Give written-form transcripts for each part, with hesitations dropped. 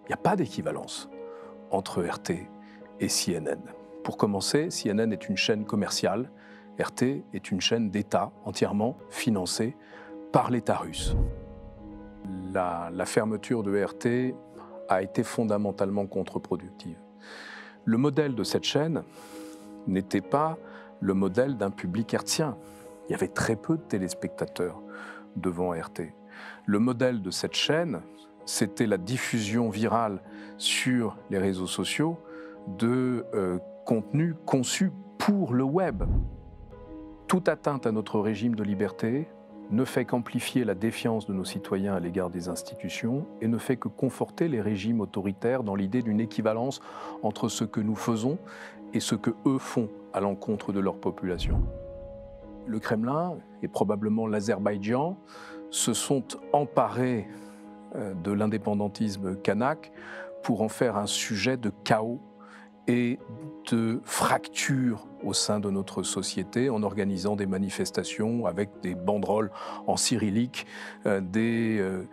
Il n'y a pas d'équivalence entre RT et CNN. Pour commencer, CNN est une chaîne commerciale, RT est une chaîne d'État entièrement financée par l'État russe. La fermeture de RT a été fondamentalement contre-productive. Le modèle de cette chaîne n'était pas le modèle d'un public hertzien. Il y avait très peu de téléspectateurs devant RT. Le modèle de cette chaîne, c'était la diffusion virale sur les réseaux sociaux de contenus conçus pour le web. Toute atteinte à notre régime de liberté ne fait qu'amplifier la défiance de nos citoyens à l'égard des institutions et ne fait que conforter les régimes autoritaires dans l'idée d'une équivalence entre ce que nous faisons et ce que eux font à l'encontre de leur population. Le Kremlin et probablement l'Azerbaïdjan se sont emparés de l'indépendantisme kanak pour en faire un sujet de chaos et de fracture au sein de notre société en organisant des manifestations avec des banderoles en cyrillique, des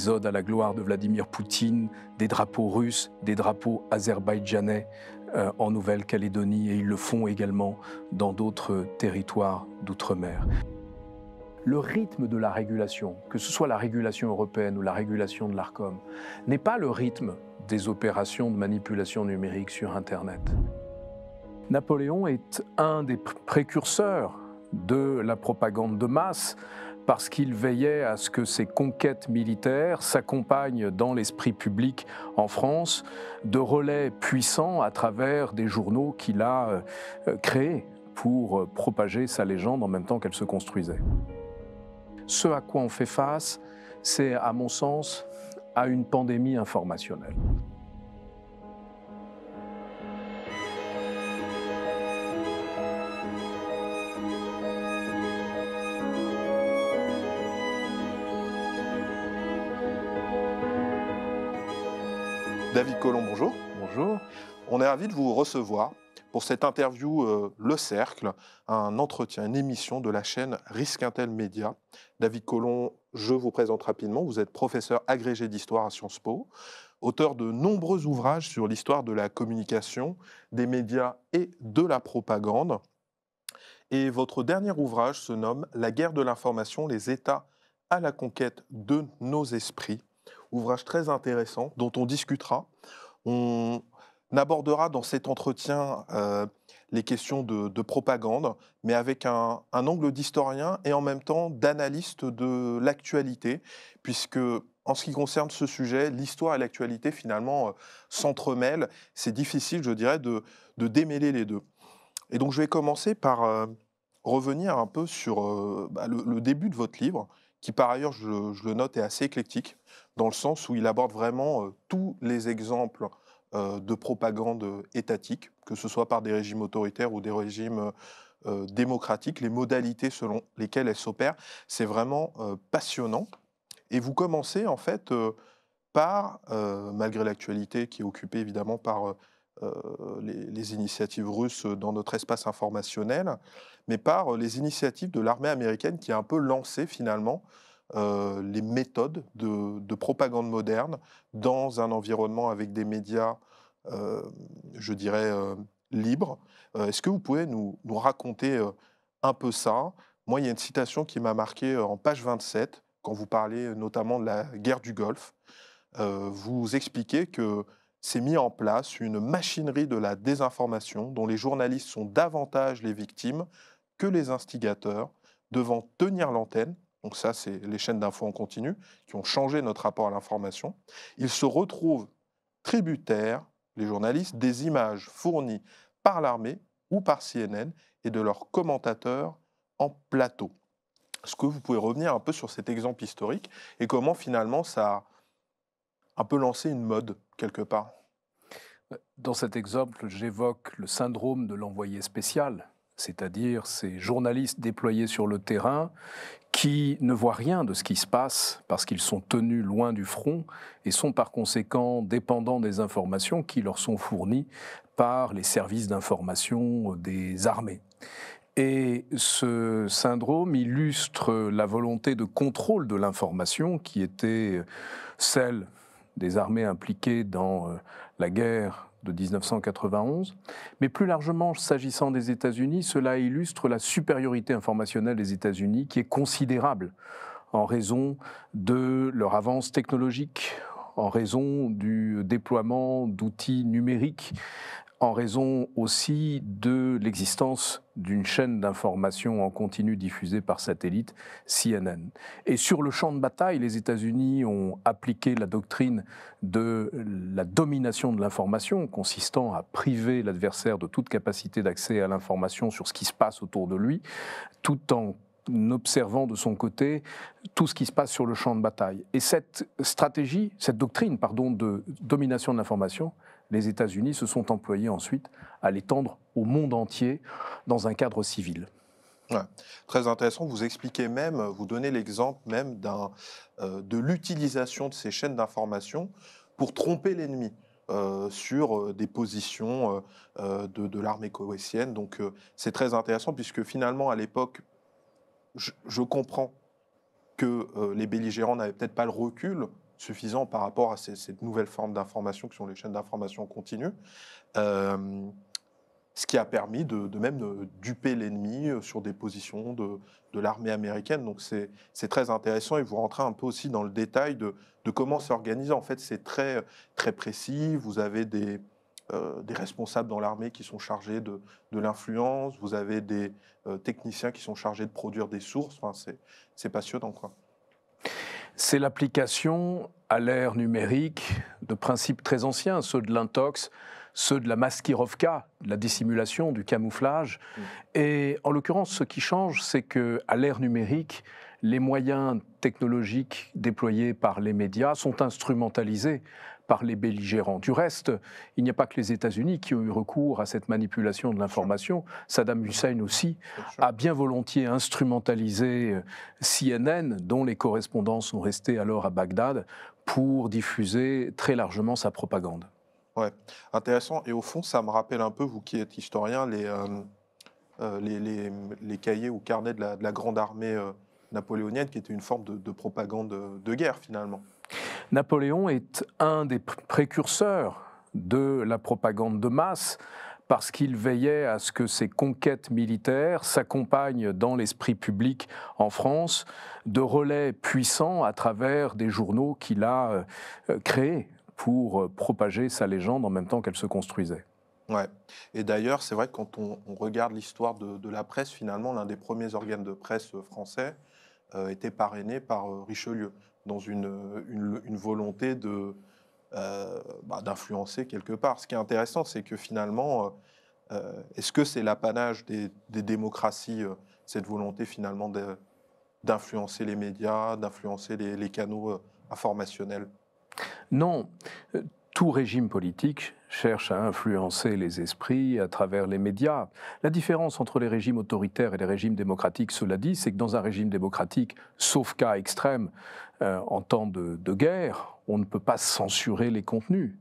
odes à la gloire de Vladimir Poutine, des drapeaux russes, des drapeaux azerbaïdjanais en Nouvelle-Calédonie, et ils le font également dans d'autres territoires d'outre-mer. Le rythme de la régulation, que ce soit la régulation européenne ou la régulation de l'Arcom, n'est pas le rythme des opérations de manipulation numérique sur Internet. Napoléon est un des précurseurs de la propagande de masse parce qu'il veillait à ce que ses conquêtes militaires s'accompagnent dans l'esprit public en France de relais puissants à travers des journaux qu'il a créés pour propager sa légende en même temps qu'elle se construisait. Ce à quoi on fait face, c'est, à mon sens, à une pandémie informationnelle. David Collomb, bonjour. Bonjour. On est ravis de vous recevoir pour cette interview Le Cercle, un entretien, une émission de la chaîne Risquintel Média. David Collomb, je vous présente rapidement. Vous êtes professeur agrégé d'histoire à Sciences Po, auteur de nombreux ouvrages sur l'histoire de la communication, des médias et de la propagande. Et votre dernier ouvrage se nomme « La guerre de l'information, les États à la conquête de nos esprits ». Ouvrage très intéressant dont on discutera. On abordera dans cet entretien les questions de propagande, mais avec un angle d'historien et en même temps d'analyste de l'actualité, puisque en ce qui concerne ce sujet, l'histoire et l'actualité finalement s'entremêlent. C'est difficile, je dirais, de démêler les deux. Et donc je vais commencer par revenir un peu sur le début de votre livre, qui par ailleurs, je le note, est assez éclectique, dans le sens où il aborde vraiment tous les exemples de propagande étatique, que ce soit par des régimes autoritaires ou des régimes démocratiques, les modalités selon lesquelles elles s'opèrent. C'est vraiment passionnant. Et vous commencez en fait par, malgré l'actualité qui est occupée évidemment par les initiatives russes dans notre espace informationnel, mais par les initiatives de l'armée américaine qui a un peu lancé finalement les méthodes de propagande moderne dans un environnement avec des médias, je dirais, libres. Est-ce que vous pouvez nous raconter un peu ça? Moi, il y a une citation qui m'a marqué en page 27, quand vous parlez notamment de la guerre du Golfe. Vous expliquez que s'est mis en place une machinerie de la désinformation dont les journalistes sont davantage les victimes que les instigateurs, devant tenir l'antenne. Donc ça, c'est les chaînes d'infos en continu qui ont changé notre rapport à l'information. Ils se retrouvent tributaires, les journalistes, des images fournies par l'armée ou par CNN et de leurs commentateurs en plateau. Est-ce que vous pouvez revenir un peu sur cet exemple historique et comment finalement ça a un peu lancé une mode quelque part? Dans cet exemple, j'évoque le syndrome de l'envoyé spécial, c'est-à-dire ces journalistes déployés sur le terrain qui ne voient rien de ce qui se passe parce qu'ils sont tenus loin du front et sont par conséquent dépendants des informations qui leur sont fournies par les services d'information des armées. Et ce syndrome illustre la volonté de contrôle de l'information qui était celle des armées impliquées dans la guerre de 1991. Mais plus largement, s'agissant des États-Unis, cela illustre la supériorité informationnelle des États-Unis qui est considérable en raison de leur avance technologique, en raison du déploiement d'outils numériques, en raison aussi de l'existence d'une chaîne d'information en continu diffusée par satellite, CNN. Et sur le champ de bataille, les États-Unis ont appliqué la doctrine de la domination de l'information, consistant à priver l'adversaire de toute capacité d'accès à l'information sur ce qui se passe autour de lui, tout en observant de son côté tout ce qui se passe sur le champ de bataille. Et cette doctrine de domination de l'information, les États-Unis se sont employés ensuite à l'étendre au monde entier dans un cadre civil. Ouais. Très intéressant, vous expliquez même, vous donnez l'exemple même de l'utilisation de ces chaînes d'information pour tromper l'ennemi sur des positions de l'armée koweïtienne. Donc c'est très intéressant puisque finalement à l'époque, je comprends que les belligérants n'avaient peut-être pas le recul suffisant par rapport à cette nouvelle forme d'information qui sont les chaînes d'information continue, ce qui a permis de duper l'ennemi sur des positions de l'armée américaine. Donc c'est très intéressant et vous rentrez un peu aussi dans le détail de comment c'est organisé. En fait, c'est très, très précis. Vous avez des responsables dans l'armée qui sont chargés de l'influence, vous avez des techniciens qui sont chargés de produire des sources. Enfin, c'est passionnant, quoi. C'est l'application à l'ère numérique de principes très anciens, ceux de l'intox, ceux de la maskirovka, de la dissimulation, du camouflage. Et en l'occurrence, ce qui change, c'est qu'à l'ère numérique, les moyens technologiques déployés par les médias sont instrumentalisés par les belligérants. Du reste, il n'y a pas que les États-Unis qui ont eu recours à cette manipulation de l'information. Saddam Hussein aussi a bien volontiers instrumentalisé CNN, dont les correspondants sont restés alors à Bagdad, pour diffuser très largement sa propagande. Ouais, intéressant. Et au fond, ça me rappelle un peu, vous qui êtes historien, les cahiers ou carnets de la grande armée napoléonienne, qui était une forme de propagande de guerre, finalement. Napoléon est un des précurseurs de la propagande de masse parce qu'il veillait à ce que ses conquêtes militaires s'accompagnent dans l'esprit public en France de relais puissants à travers des journaux qu'il a créés pour propager sa légende en même temps qu'elle se construisait. Ouais. Et d'ailleurs, c'est vrai que quand on regarde l'histoire de la presse, finalement, l'un des premiers organes de presse français était parrainé par Richelieu, dans une volonté d'influencer quelque part. Ce qui est intéressant, c'est que finalement, est-ce que c'est l'apanage des démocraties, cette volonté finalement d'influencer les médias, d'influencer les canaux informationnels? Non, tout régime politique cherche à influencer les esprits à travers les médias. La différence entre les régimes autoritaires et les régimes démocratiques, cela dit, c'est que dans un régime démocratique, sauf cas extrême, en temps de guerre, on ne peut pas censurer les contenus.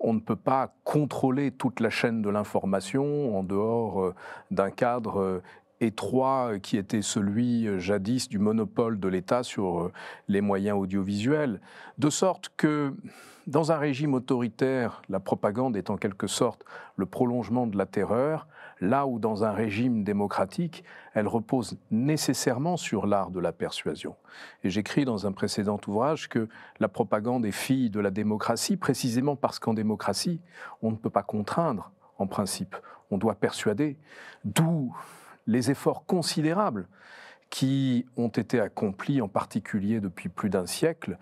On ne peut pas contrôler toute la chaîne de l'information en dehors d'un cadre étroit qui était celui jadis du monopole de l'État sur les moyens audiovisuels. De sorte que dans un régime autoritaire, la propagande est en quelque sorte le prolongement de la terreur, là où dans un régime démocratique, elle repose nécessairement sur l'art de la persuasion. Et j'écris dans un précédent ouvrage que la propagande est fille de la démocratie, précisément parce qu'en démocratie, on ne peut pas contraindre en principe, on doit persuader, d'où les efforts considérables qui ont été accomplis, en particulier depuis plus d'un siècle,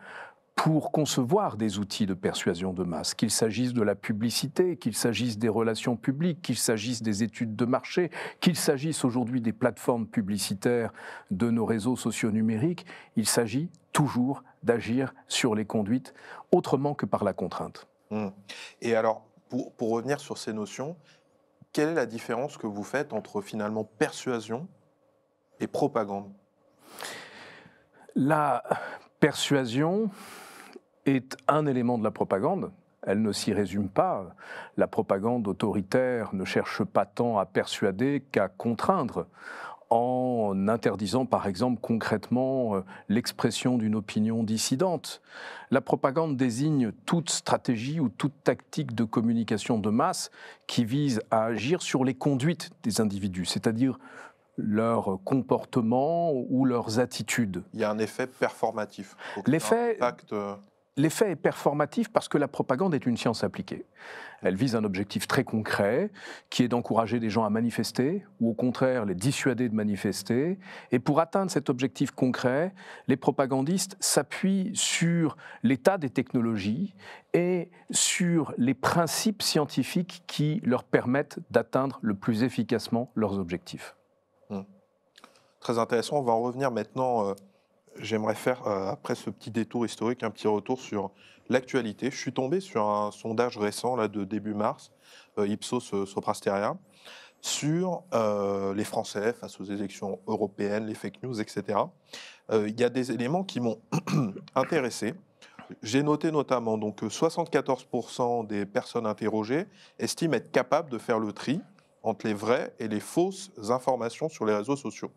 pour concevoir des outils de persuasion de masse, qu'il s'agisse de la publicité, qu'il s'agisse des relations publiques, qu'il s'agisse des études de marché, qu'il s'agisse aujourd'hui des plateformes publicitaires de nos réseaux sociaux numériques, il s'agit toujours d'agir sur les conduites autrement que par la contrainte. Et alors, pour revenir sur ces notions, quelle est la différence que vous faites entre finalement persuasion et propagande? La persuasion est un élément de la propagande. Elle ne s'y résume pas. La propagande autoritaire ne cherche pas tant à persuader qu'à contraindre. en interdisant par exemple concrètement l'expression d'une opinion dissidente. La propagande désigne toute stratégie ou toute tactique de communication de masse qui vise à agir sur les conduites des individus, c'est-à-dire leur comportement ou leurs attitudes. Il y a un effet performatif. L'effet est performatif parce que la propagande est une science appliquée. Elle vise un objectif très concret, qui est d'encourager les gens à manifester, ou au contraire les dissuader de manifester. Et pour atteindre cet objectif concret, les propagandistes s'appuient sur l'état des technologies et sur les principes scientifiques qui leur permettent d'atteindre le plus efficacement leurs objectifs. Très intéressant. On va en revenir maintenant. J'aimerais faire, après ce petit détour historique, un petit retour sur l'actualité. Je suis tombé sur un sondage récent là, de début mars, Ipsos Soprasteria, sur les Français face aux élections européennes, les fake news, etc. Il y a des éléments qui m'ont intéressé. J'ai noté notamment que 74% des personnes interrogées estiment être capables de faire le tri entre les vraies et les fausses informations sur les réseaux sociaux.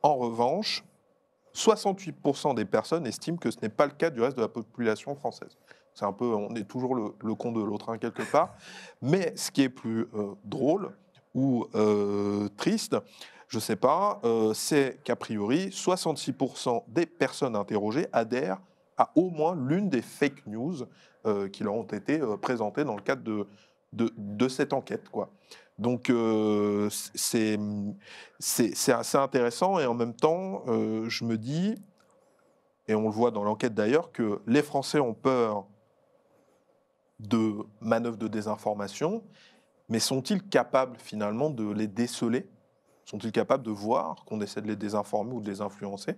En revanche, 68% des personnes estiment que ce n'est pas le cas du reste de la population française. C'est un peu, on est toujours le con de l'autre, quelque part. Mais ce qui est plus drôle ou triste, je ne sais pas, c'est qu'a priori, 66% des personnes interrogées adhèrent à au moins l'une des fake news qui leur ont été présentées dans le cadre de cette enquête, quoi. Donc, c'est assez intéressant et en même temps, je me dis, et on le voit dans l'enquête d'ailleurs, que les Français ont peur de manœuvres de désinformation, mais sont-ils capables finalement de les déceler? Sont-ils capables de voir qu'on essaie de les désinformer ou de les influencer?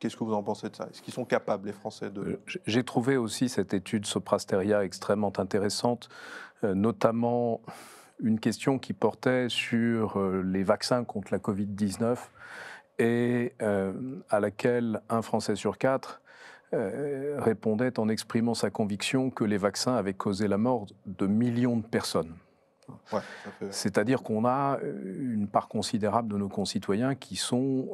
Qu'est-ce que vous en pensez de ça? Est-ce qu'ils sont capables, les Français, de... J'ai trouvé aussi cette étude Soprasteria extrêmement intéressante, notamment une question qui portait sur les vaccins contre la Covid-19 et à laquelle un Français sur 4 répondait en exprimant sa conviction que les vaccins avaient causé la mort de millions de personnes. Ouais, c'est-à-dire qu'on a une part considérable de nos concitoyens qui sont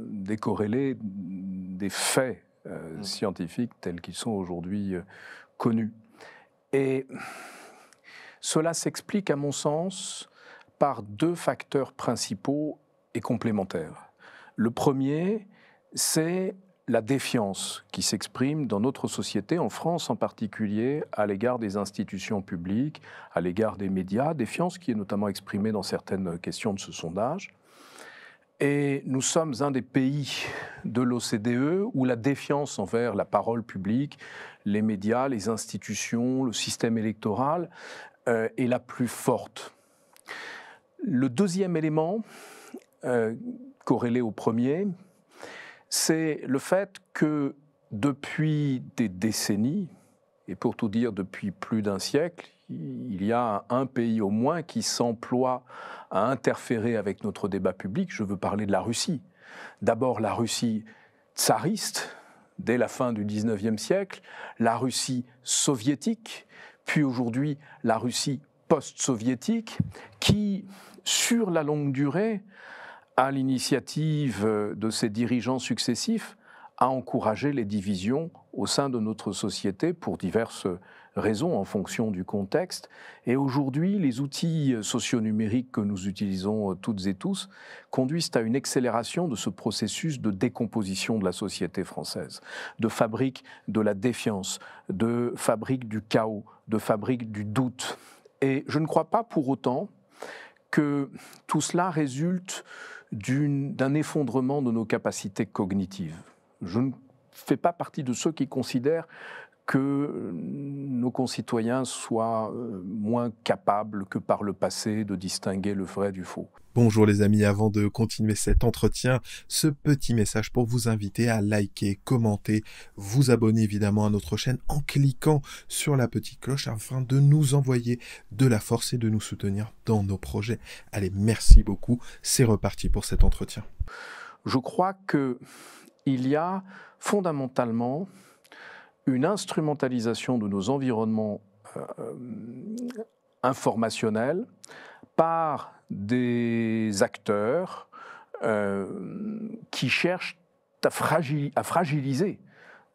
décorrélés des faits scientifiques tels qu'ils sont aujourd'hui connus. Et cela s'explique, à mon sens, par deux facteurs principaux et complémentaires. Le premier, c'est la défiance qui s'exprime dans notre société, en France en particulier, à l'égard des institutions publiques, à l'égard des médias, défiance qui est notamment exprimée dans certaines questions de ce sondage. Et nous sommes un des pays de l'OCDE où la défiance envers la parole publique, les médias, les institutions, le système électoral est la plus forte. Le deuxième élément, corrélé au premier, c'est le fait que depuis des décennies, et pour tout dire depuis plus d'un siècle, il y a un pays au moins qui s'emploie à interférer avec notre débat public. Je veux parler de la Russie. D'abord la Russie tsariste, dès la fin du XIXe siècle, la Russie soviétique, puis aujourd'hui la Russie post-soviétique, qui, sur la longue durée, à l'initiative de ses dirigeants successifs, a encouragé les divisions au sein de notre société pour diverses raisons en fonction du contexte. Et aujourd'hui, les outils socio-numériques que nous utilisons toutes et tous conduisent à une accélération de ce processus de décomposition de la société française, de fabrique de la défiance, de fabrique du chaos, de fabrique du doute. Et je ne crois pas pour autant que tout cela résulte d'un effondrement de nos capacités cognitives. Je ne fais pas partie de ceux qui considèrent que nos concitoyens soient moins capables que par le passé de distinguer le vrai du faux. Bonjour les amis, avant de continuer cet entretien, ce petit message pour vous inviter à liker, commenter, vous abonner évidemment à notre chaîne en cliquant sur la petite cloche afin de nous envoyer de la force et de nous soutenir dans nos projets. Allez, merci beaucoup, c'est reparti pour cet entretien. Je crois qu'il y a fondamentalement une instrumentalisation de nos environnements informationnels par des acteurs qui cherchent à fragiliser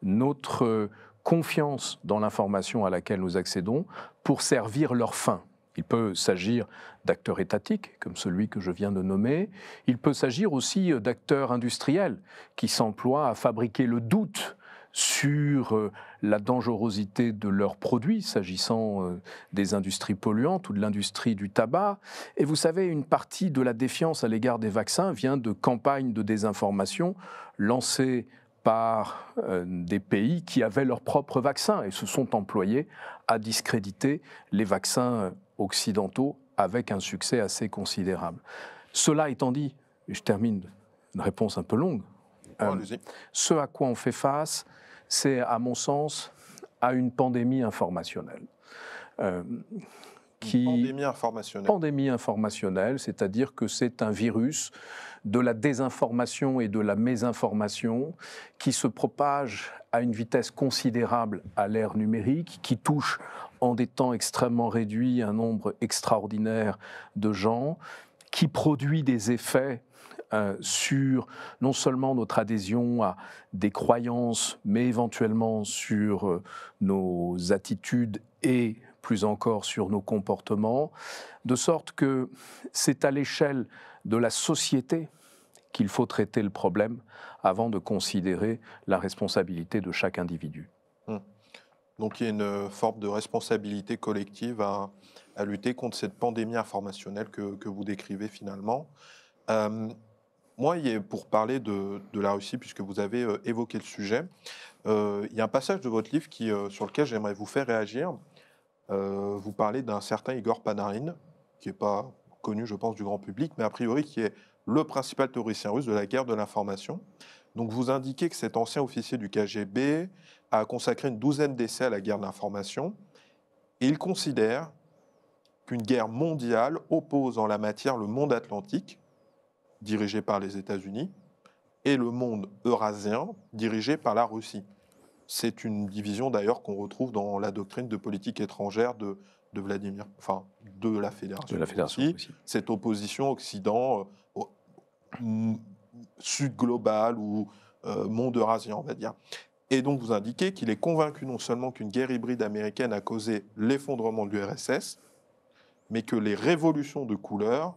notre confiance dans l'information à laquelle nous accédons pour servir leurs fins. Il peut s'agir d'acteurs étatiques, comme celui que je viens de nommer. Il peut s'agir aussi d'acteurs industriels qui s'emploient à fabriquer le doute sur la dangerosité de leurs produits, s'agissant des industries polluantes ou de l'industrie du tabac. Et vous savez, une partie de la défiance à l'égard des vaccins vient de campagnes de désinformation lancées par des pays qui avaient leurs propres vaccins et se sont employés à discréditer les vaccins occidentaux avec un succès assez considérable. Cela étant dit, et je termine une réponse un peu longue, ce à quoi on fait face, c'est à mon sens à une pandémie informationnelle. Pandémie informationnelle, c'est-à-dire que c'est un virus de la désinformation et de la mésinformation qui se propage à une vitesse considérable à l'ère numérique, qui touche en des temps extrêmement réduits un nombre extraordinaire de gens, qui produit des effets sur non seulement notre adhésion à des croyances, mais éventuellement sur nos attitudes et plus encore sur nos comportements, de sorte que c'est à l'échelle de la société qu'il faut traiter le problème avant de considérer la responsabilité de chaque individu. Donc il y a une forme de responsabilité collective à lutter contre cette pandémie informationnelle que vous décrivez finalement. Moi, pour parler de la Russie, puisque vous avez évoqué le sujet, il y a un passage de votre livre sur lequel j'aimerais vous faire réagir. Vous parlez d'un certain Igor Panarin, qui n'est pas connu, je pense, du grand public, mais a priori qui est le principal théoricien russe de la guerre de l'information. Donc vous indiquez que cet ancien officier du KGB a consacré une douzaine d'essais à la guerre de l'information, et il considère qu'une guerre mondiale oppose en la matière le monde atlantique, dirigé par les États-Unis, et le monde eurasien, dirigé par la Russie. C'est une division d'ailleurs qu'on retrouve dans la doctrine de politique étrangère de Vladimir, enfin de la Fédération Russie. Cette opposition Occident, Sud global ou monde eurasien, on va dire. Et donc vous indiquez qu'il est convaincu non seulement qu'une guerre hybride américaine a causé l'effondrement de l'URSS, mais que les révolutions de couleur,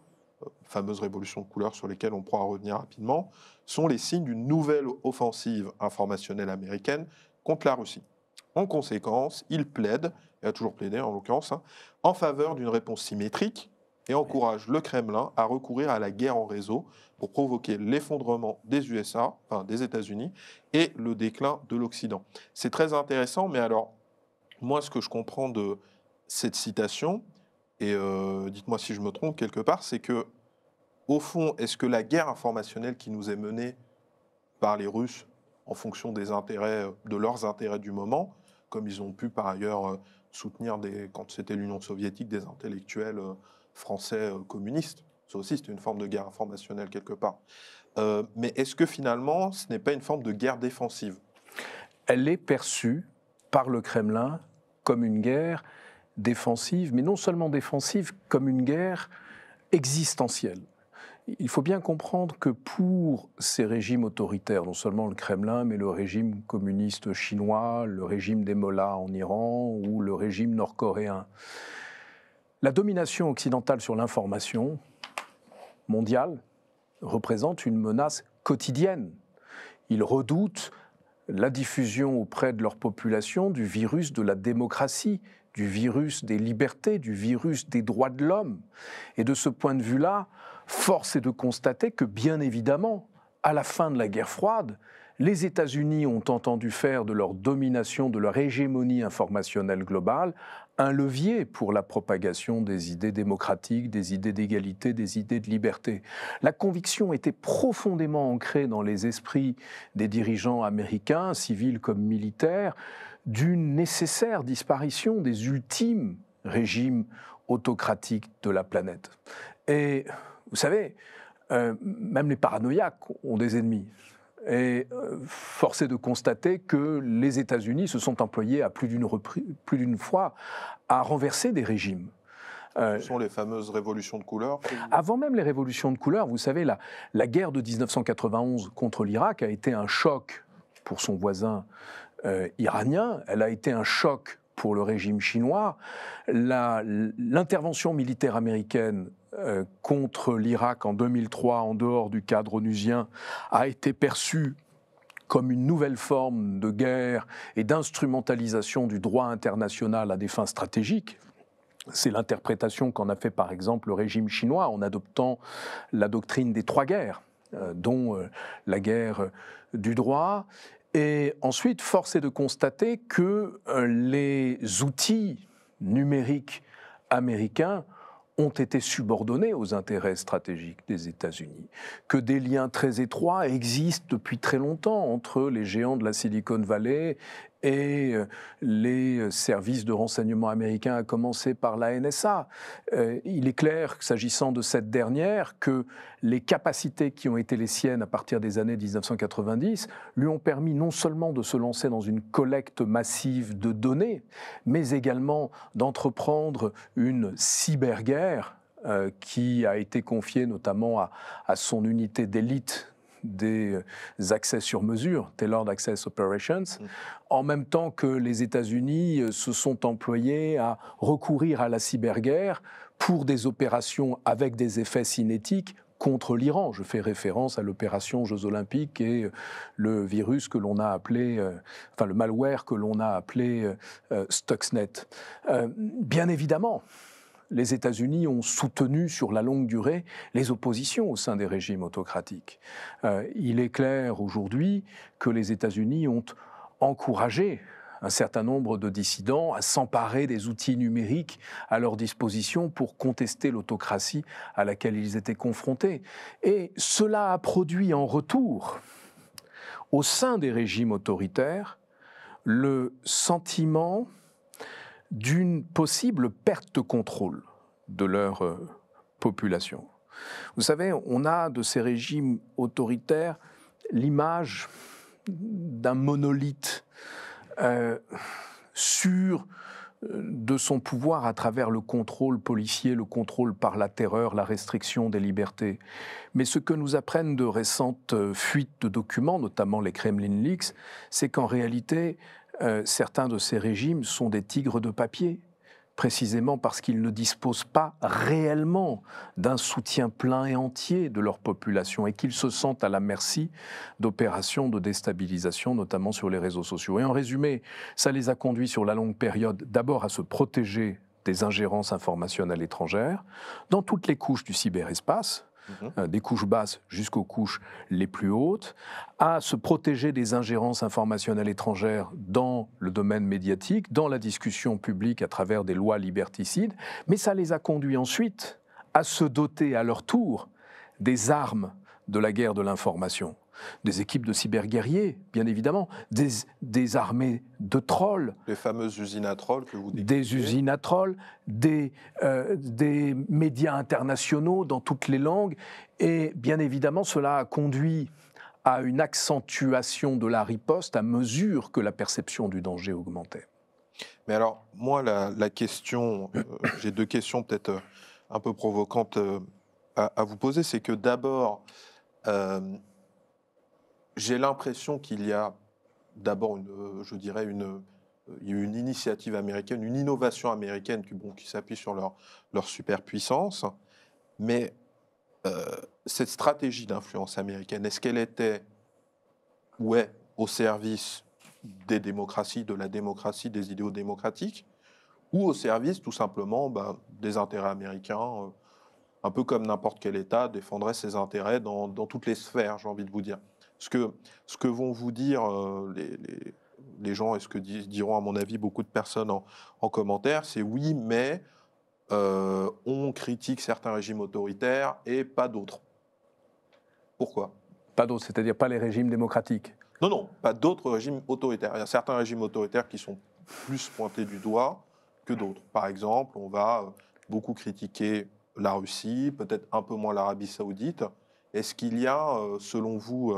fameuses révolutions de couleur sur lesquelles on pourra revenir rapidement, sont les signes d'une nouvelle offensive informationnelle américaine contre la Russie. En conséquence, il plaide, et a toujours plaidé en l'occurrence, en faveur d'une réponse symétrique et encourage le Kremlin à recourir à la guerre en réseau pour provoquer l'effondrement des USA, enfin des États-Unis, et le déclin de l'Occident. C'est très intéressant, mais alors, moi, ce que je comprends de cette citation, et dites-moi si je me trompe quelque part, c'est que, au fond, est-ce que la guerre informationnelle qui nous est menée par les Russes en fonction des intérêts, de leurs intérêts du moment, comme ils ont pu par ailleurs soutenir, quand c'était l'Union soviétique, des intellectuels français communistes, ça aussi c'était une forme de guerre informationnelle quelque part. Mais est-ce que finalement ce n'est pas une forme de guerre défensive ? Elle est perçue par le Kremlin comme une guerre défensive, mais non seulement défensive, comme une guerre existentielle. Il faut bien comprendre que pour ces régimes autoritaires, non seulement le Kremlin, mais le régime communiste chinois, le régime des mollahs en Iran ou le régime nord-coréen, la domination occidentale sur l'information mondiale représente une menace quotidienne. Ils redoutent la diffusion auprès de leur population du virus de la démocratie, du virus des libertés, du virus des droits de l'homme. Et de ce point de vue-là, force est de constater que, bien évidemment, à la fin de la guerre froide, les États-Unis ont entendu faire de leur domination, de leur hégémonie informationnelle globale, un levier pour la propagation des idées démocratiques, des idées d'égalité, des idées de liberté. La conviction était profondément ancrée dans les esprits des dirigeants américains, civils comme militaires, d'une nécessaire disparition des ultimes régimes autocratiques de la planète. Et vous savez, même les paranoïaques ont des ennemis. Et force est de constater que les États-Unis se sont employés à plus d'une fois à renverser des régimes. Ce sont les fameuses révolutions de couleur. Avant même les révolutions de couleur, vous savez, la guerre de 1991 contre l'Irak a été un choc pour son voisin iranien, elle a été un choc pour le régime chinois. L'intervention militaire américaine contre l'Irak en 2003, en dehors du cadre onusien, a été perçue comme une nouvelle forme de guerre et d'instrumentalisation du droit international à des fins stratégiques. C'est l'interprétation qu'en a fait par exemple le régime chinois en adoptant la doctrine des trois guerres, dont la guerre du droit. Et ensuite, force est de constater que les outils numériques américains ont été subordonnés aux intérêts stratégiques des États-Unis, que des liens très étroits existent depuis très longtemps entre les géants de la Silicon Valley et les services de renseignement américains, à commencer par la NSA. Il est clair, s'agissant de cette dernière, que les capacités qui ont été les siennes à partir des années 1990 lui ont permis non seulement de se lancer dans une collecte massive de données, mais également d'entreprendre une cyberguerre qui a été confiée notamment à son unité d'élite des accès sur mesure, Tailored Access Operations, en même temps que les États-Unis se sont employés à recourir à la cyberguerre pour des opérations avec des effets cinétiques contre l'Iran. Je fais référence à l'opération Jeux Olympiques et le virus que l'on a appelé, enfin le malware que l'on a appelé Stuxnet. Bien évidemment, les États-Unis ont soutenu sur la longue durée les oppositions au sein des régimes autocratiques. Il est clair aujourd'hui que les États-Unis ont encouragé un certain nombre de dissidents à s'emparer des outils numériques à leur disposition pour contester l'autocratie à laquelle ils étaient confrontés. Et cela a produit en retour, au sein des régimes autoritaires, le sentiment d'une possible perte de contrôle de leur population. Vous savez, on a de ces régimes autoritaires l'image d'un monolithe sûr de son pouvoir à travers le contrôle policier, le contrôle par la terreur, la restriction des libertés. Mais ce que nous apprennent de récentes fuites de documents, notamment les Kremlin Leaks, c'est qu'en réalité, certains de ces régimes sont des tigres de papier, précisément parce qu'ils ne disposent pas réellement d'un soutien plein et entier de leur population et qu'ils se sentent à la merci d'opérations de déstabilisation, notamment sur les réseaux sociaux. Et en résumé, ça les a conduits sur la longue période d'abord à se protéger des ingérences informationnelles étrangères dans toutes les couches du cyberespace, des couches basses jusqu'aux couches les plus hautes, à se protéger des ingérences informationnelles étrangères dans le domaine médiatique, dans la discussion publique à travers des lois liberticides, mais ça les a conduits ensuite à se doter à leur tour des armes de la guerre de l'information. Des équipes de cyberguerriers, bien évidemment, des armées de trolls. Les fameuses usines à trolls que vous décrivez. Des usines à trolls, des médias internationaux dans toutes les langues. Et bien évidemment, cela a conduit à une accentuation de la riposte à mesure que la perception du danger augmentait. Mais alors, moi, la question, j'ai deux questions peut-être un peu provocantes à vous poser. C'est que d'abord, j'ai l'impression qu'il y a d'abord, je dirais, il y a une initiative américaine, une innovation américaine qui s'appuie sur leur superpuissance. Mais cette stratégie d'influence américaine, est-ce qu'elle était ou est au service des démocraties, de la démocratie, des idéaux démocratiques, ou au service tout simplement des intérêts américains, un peu comme n'importe quel État défendrait ses intérêts dans toutes les sphères, j'ai envie de vous dire. Ce que vont vous dire les gens, et ce que diront à mon avis beaucoup de personnes en commentaire, c'est oui, mais on critique certains régimes autoritaires et pas d'autres. Pourquoi ? Pas d'autres, c'est-à-dire pas les régimes démocratiques. Non, pas d'autres régimes autoritaires. Il y a certains régimes autoritaires qui sont plus pointés du doigt que d'autres. Par exemple, on va beaucoup critiquer la Russie, peut-être un peu moins l'Arabie Saoudite. Est-ce qu'il y a, selon vous,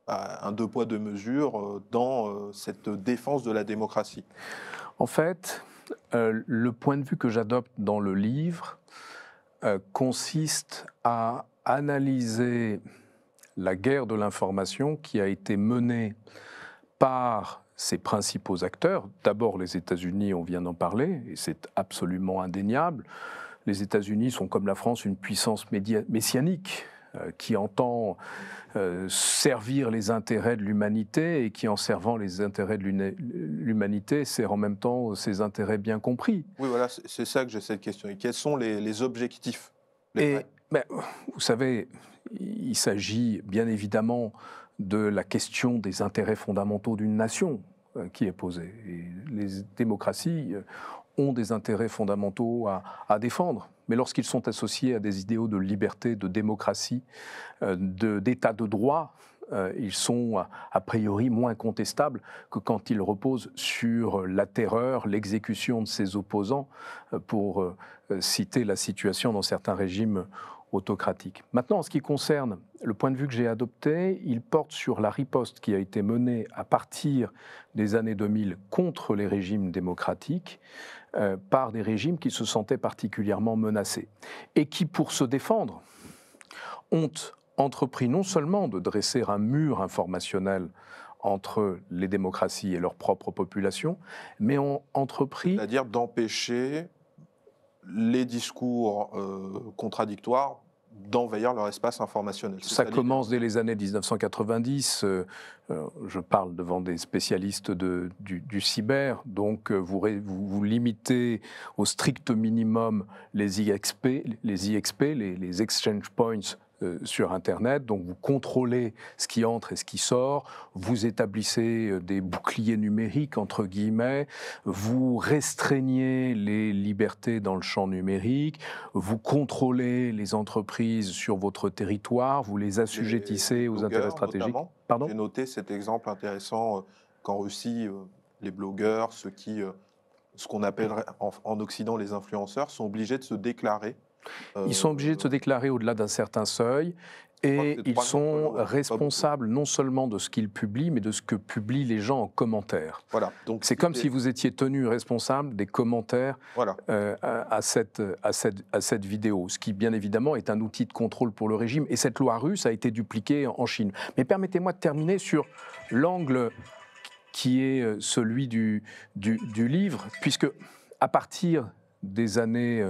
un deux poids, deux mesures dans cette défense de la démocratie ? En fait, Le point de vue que j'adopte dans le livre consiste à analyser la guerre de l'information qui a été menée par ses principaux acteurs. D'abord les États-Unis, on vient d'en parler, et c'est absolument indéniable. Les États-Unis sont, comme la France, une puissance messianique qui entend servir les intérêts de l'humanité et qui, en servant les intérêts de l'humanité, sert en même temps ses intérêts bien compris. Oui, voilà, c'est ça que j'essaie de questionner. Quels sont les objectifs? Vous savez, il s'agit bien évidemment de la question des intérêts fondamentaux d'une nation qui est posée. Et les démocraties ont des intérêts fondamentaux à défendre. Mais lorsqu'ils sont associés à des idéaux de liberté, de démocratie, d'état de droit, ils sont a priori moins contestables que quand ils reposent sur la terreur, l'exécution de ses opposants, pour citer la situation dans certains régimes autocratique. Maintenant, en ce qui concerne le point de vue que j'ai adopté, il porte sur la riposte qui a été menée à partir des années 2000 contre les régimes démocratiques par des régimes qui se sentaient particulièrement menacés et qui, pour se défendre, ont entrepris non seulement de dresser un mur informationnel entre les démocraties et leur propre population, mais ont entrepris... C'est-à-dire d'empêcher les discours contradictoires d'envahir leur espace informationnel. Ça commence dès les années 1990. Je parle devant des spécialistes du cyber. Donc, vous limitez au strict minimum les IXP, les Exchange Points, sur Internet, donc vous contrôlez ce qui entre et ce qui sort, vous établissez des boucliers numériques, entre guillemets, vous restreignez les libertés dans le champ numérique, vous contrôlez les entreprises sur votre territoire, vous les assujettissez aux intérêts stratégiques. Pardon ? J'ai noté cet exemple intéressant qu'en Russie, les blogueurs, ce qu'on appelle en Occident les influenceurs, sont obligés de se déclarer. Ils sont obligés de se déclarer au-delà d'un certain seuil et ils sont responsables non seulement de ce qu'ils publient, mais de ce que publient les gens en commentaire. Voilà. Donc c'est comme si vous étiez tenu responsable des commentaires voilà. à cette vidéo, ce qui bien évidemment est un outil de contrôle pour le régime. Et cette loi russe a été dupliquée en Chine. Mais permettez-moi de terminer sur l'angle qui est celui du livre, puisque à partir des années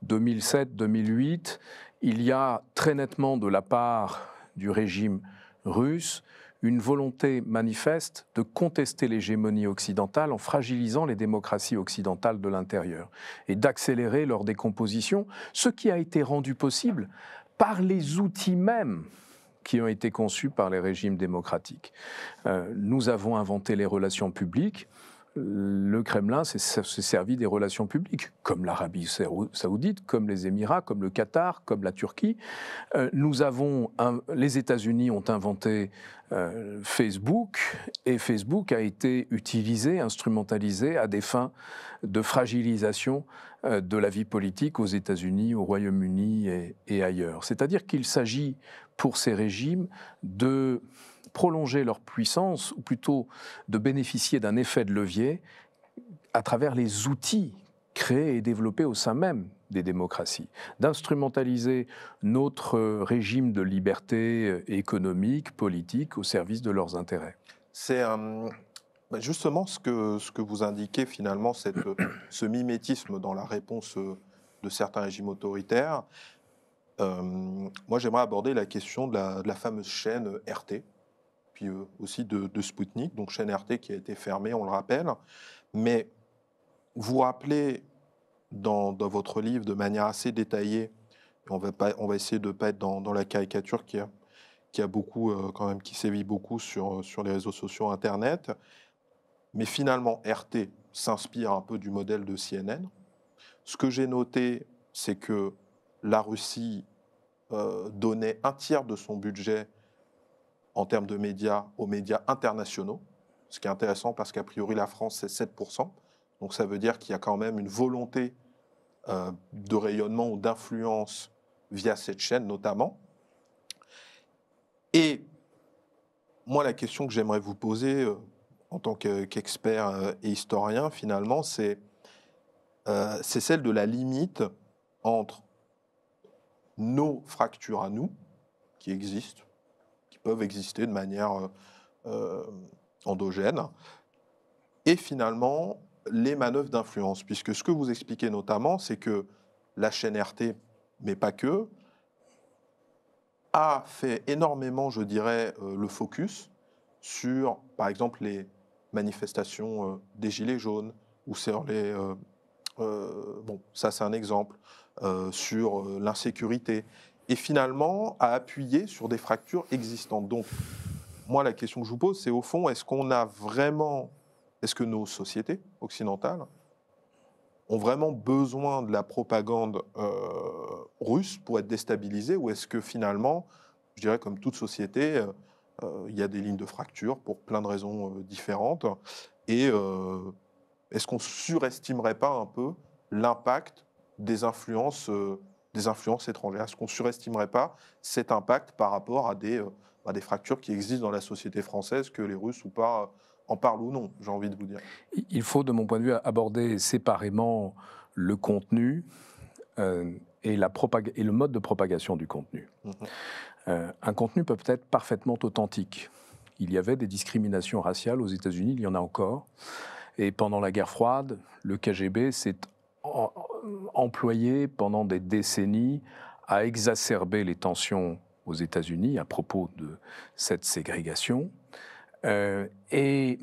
2007-2008, il y a très nettement de la part du régime russe une volonté manifeste de contester l'hégémonie occidentale en fragilisant les démocraties occidentales de l'intérieur et d'accélérer leur décomposition, ce qui a été rendu possible par les outils mêmes qui ont été conçus par les régimes démocratiques. Nous avons inventé les relations publiques. Le Kremlin s'est servi des relations publiques, comme l'Arabie saoudite, comme les Émirats, comme le Qatar, comme la Turquie. Les États-Unis ont inventé Facebook, et Facebook a été utilisé, instrumentalisé à des fins de fragilisation de la vie politique aux États-Unis, au Royaume-Uni et ailleurs. C'est-à-dire qu'il s'agit pour ces régimes de prolonger leur puissance, ou plutôt de bénéficier d'un effet de levier à travers les outils créés et développés au sein même des démocraties, d'instrumentaliser notre régime de liberté économique, politique, au service de leurs intérêts. C'est justement ce que vous indiquez finalement, ce mimétisme dans la réponse de certains régimes autoritaires. Moi, j'aimerais aborder la question de la fameuse chaîne RT, puis aussi de Sputnik, donc chaîne RT qui a été fermée, on le rappelle. Mais vous rappelez dans votre livre de manière assez détaillée, on va essayer de ne pas être dans la caricature qui a beaucoup, quand même, qui sévit beaucoup sur les réseaux sociaux, Internet. Mais finalement, RT s'inspire un peu du modèle de CNN. Ce que j'ai noté, c'est que la Russie donnait un tiers de son budget en termes de médias aux médias internationaux, ce qui est intéressant parce qu'a priori la France c'est 7%, donc ça veut dire qu'il y a quand même une volonté de rayonnement ou d'influence via cette chaîne notamment. Et moi la question que j'aimerais vous poser en tant qu'expert et historien finalement, c'est c'est celle de la limite entre nos fractures à nous, qui existent, qui peuvent exister de manière endogène, et finalement les manœuvres d'influence. Puisque ce que vous expliquez notamment, c'est que la chaîne RT, mais pas que, a fait énormément, je dirais, le focus sur, par exemple, les manifestations des Gilets jaunes, ou sur les... bon, ça c'est un exemple, sur l'insécurité, et finalement a appuyé sur des fractures existantes. Donc, moi, la question que je vous pose, c'est au fond, est-ce que nos sociétés occidentales ont vraiment besoin de la propagande russe pour être déstabilisées, ou est-ce que finalement, je dirais comme toute société, il y a des lignes de fracture pour plein de raisons différentes, et est-ce qu'on ne surestimerait pas un peu l'impact des influences étrangères? Est-ce qu'on ne surestimerait pas cet impact par rapport à des fractures qui existent dans la société française, que les Russes ou pas en parlent ou non, j'ai envie de vous dire? Il faut, de mon point de vue, aborder séparément le contenu et le mode de propagation du contenu. Un contenu peut être parfaitement authentique. Il y avait des discriminations raciales aux États-Unis, il y en a encore. Et pendant la guerre froide, le KGB s'est employé pendant des décennies à exacerber les tensions aux États-Unis à propos de cette ségrégation et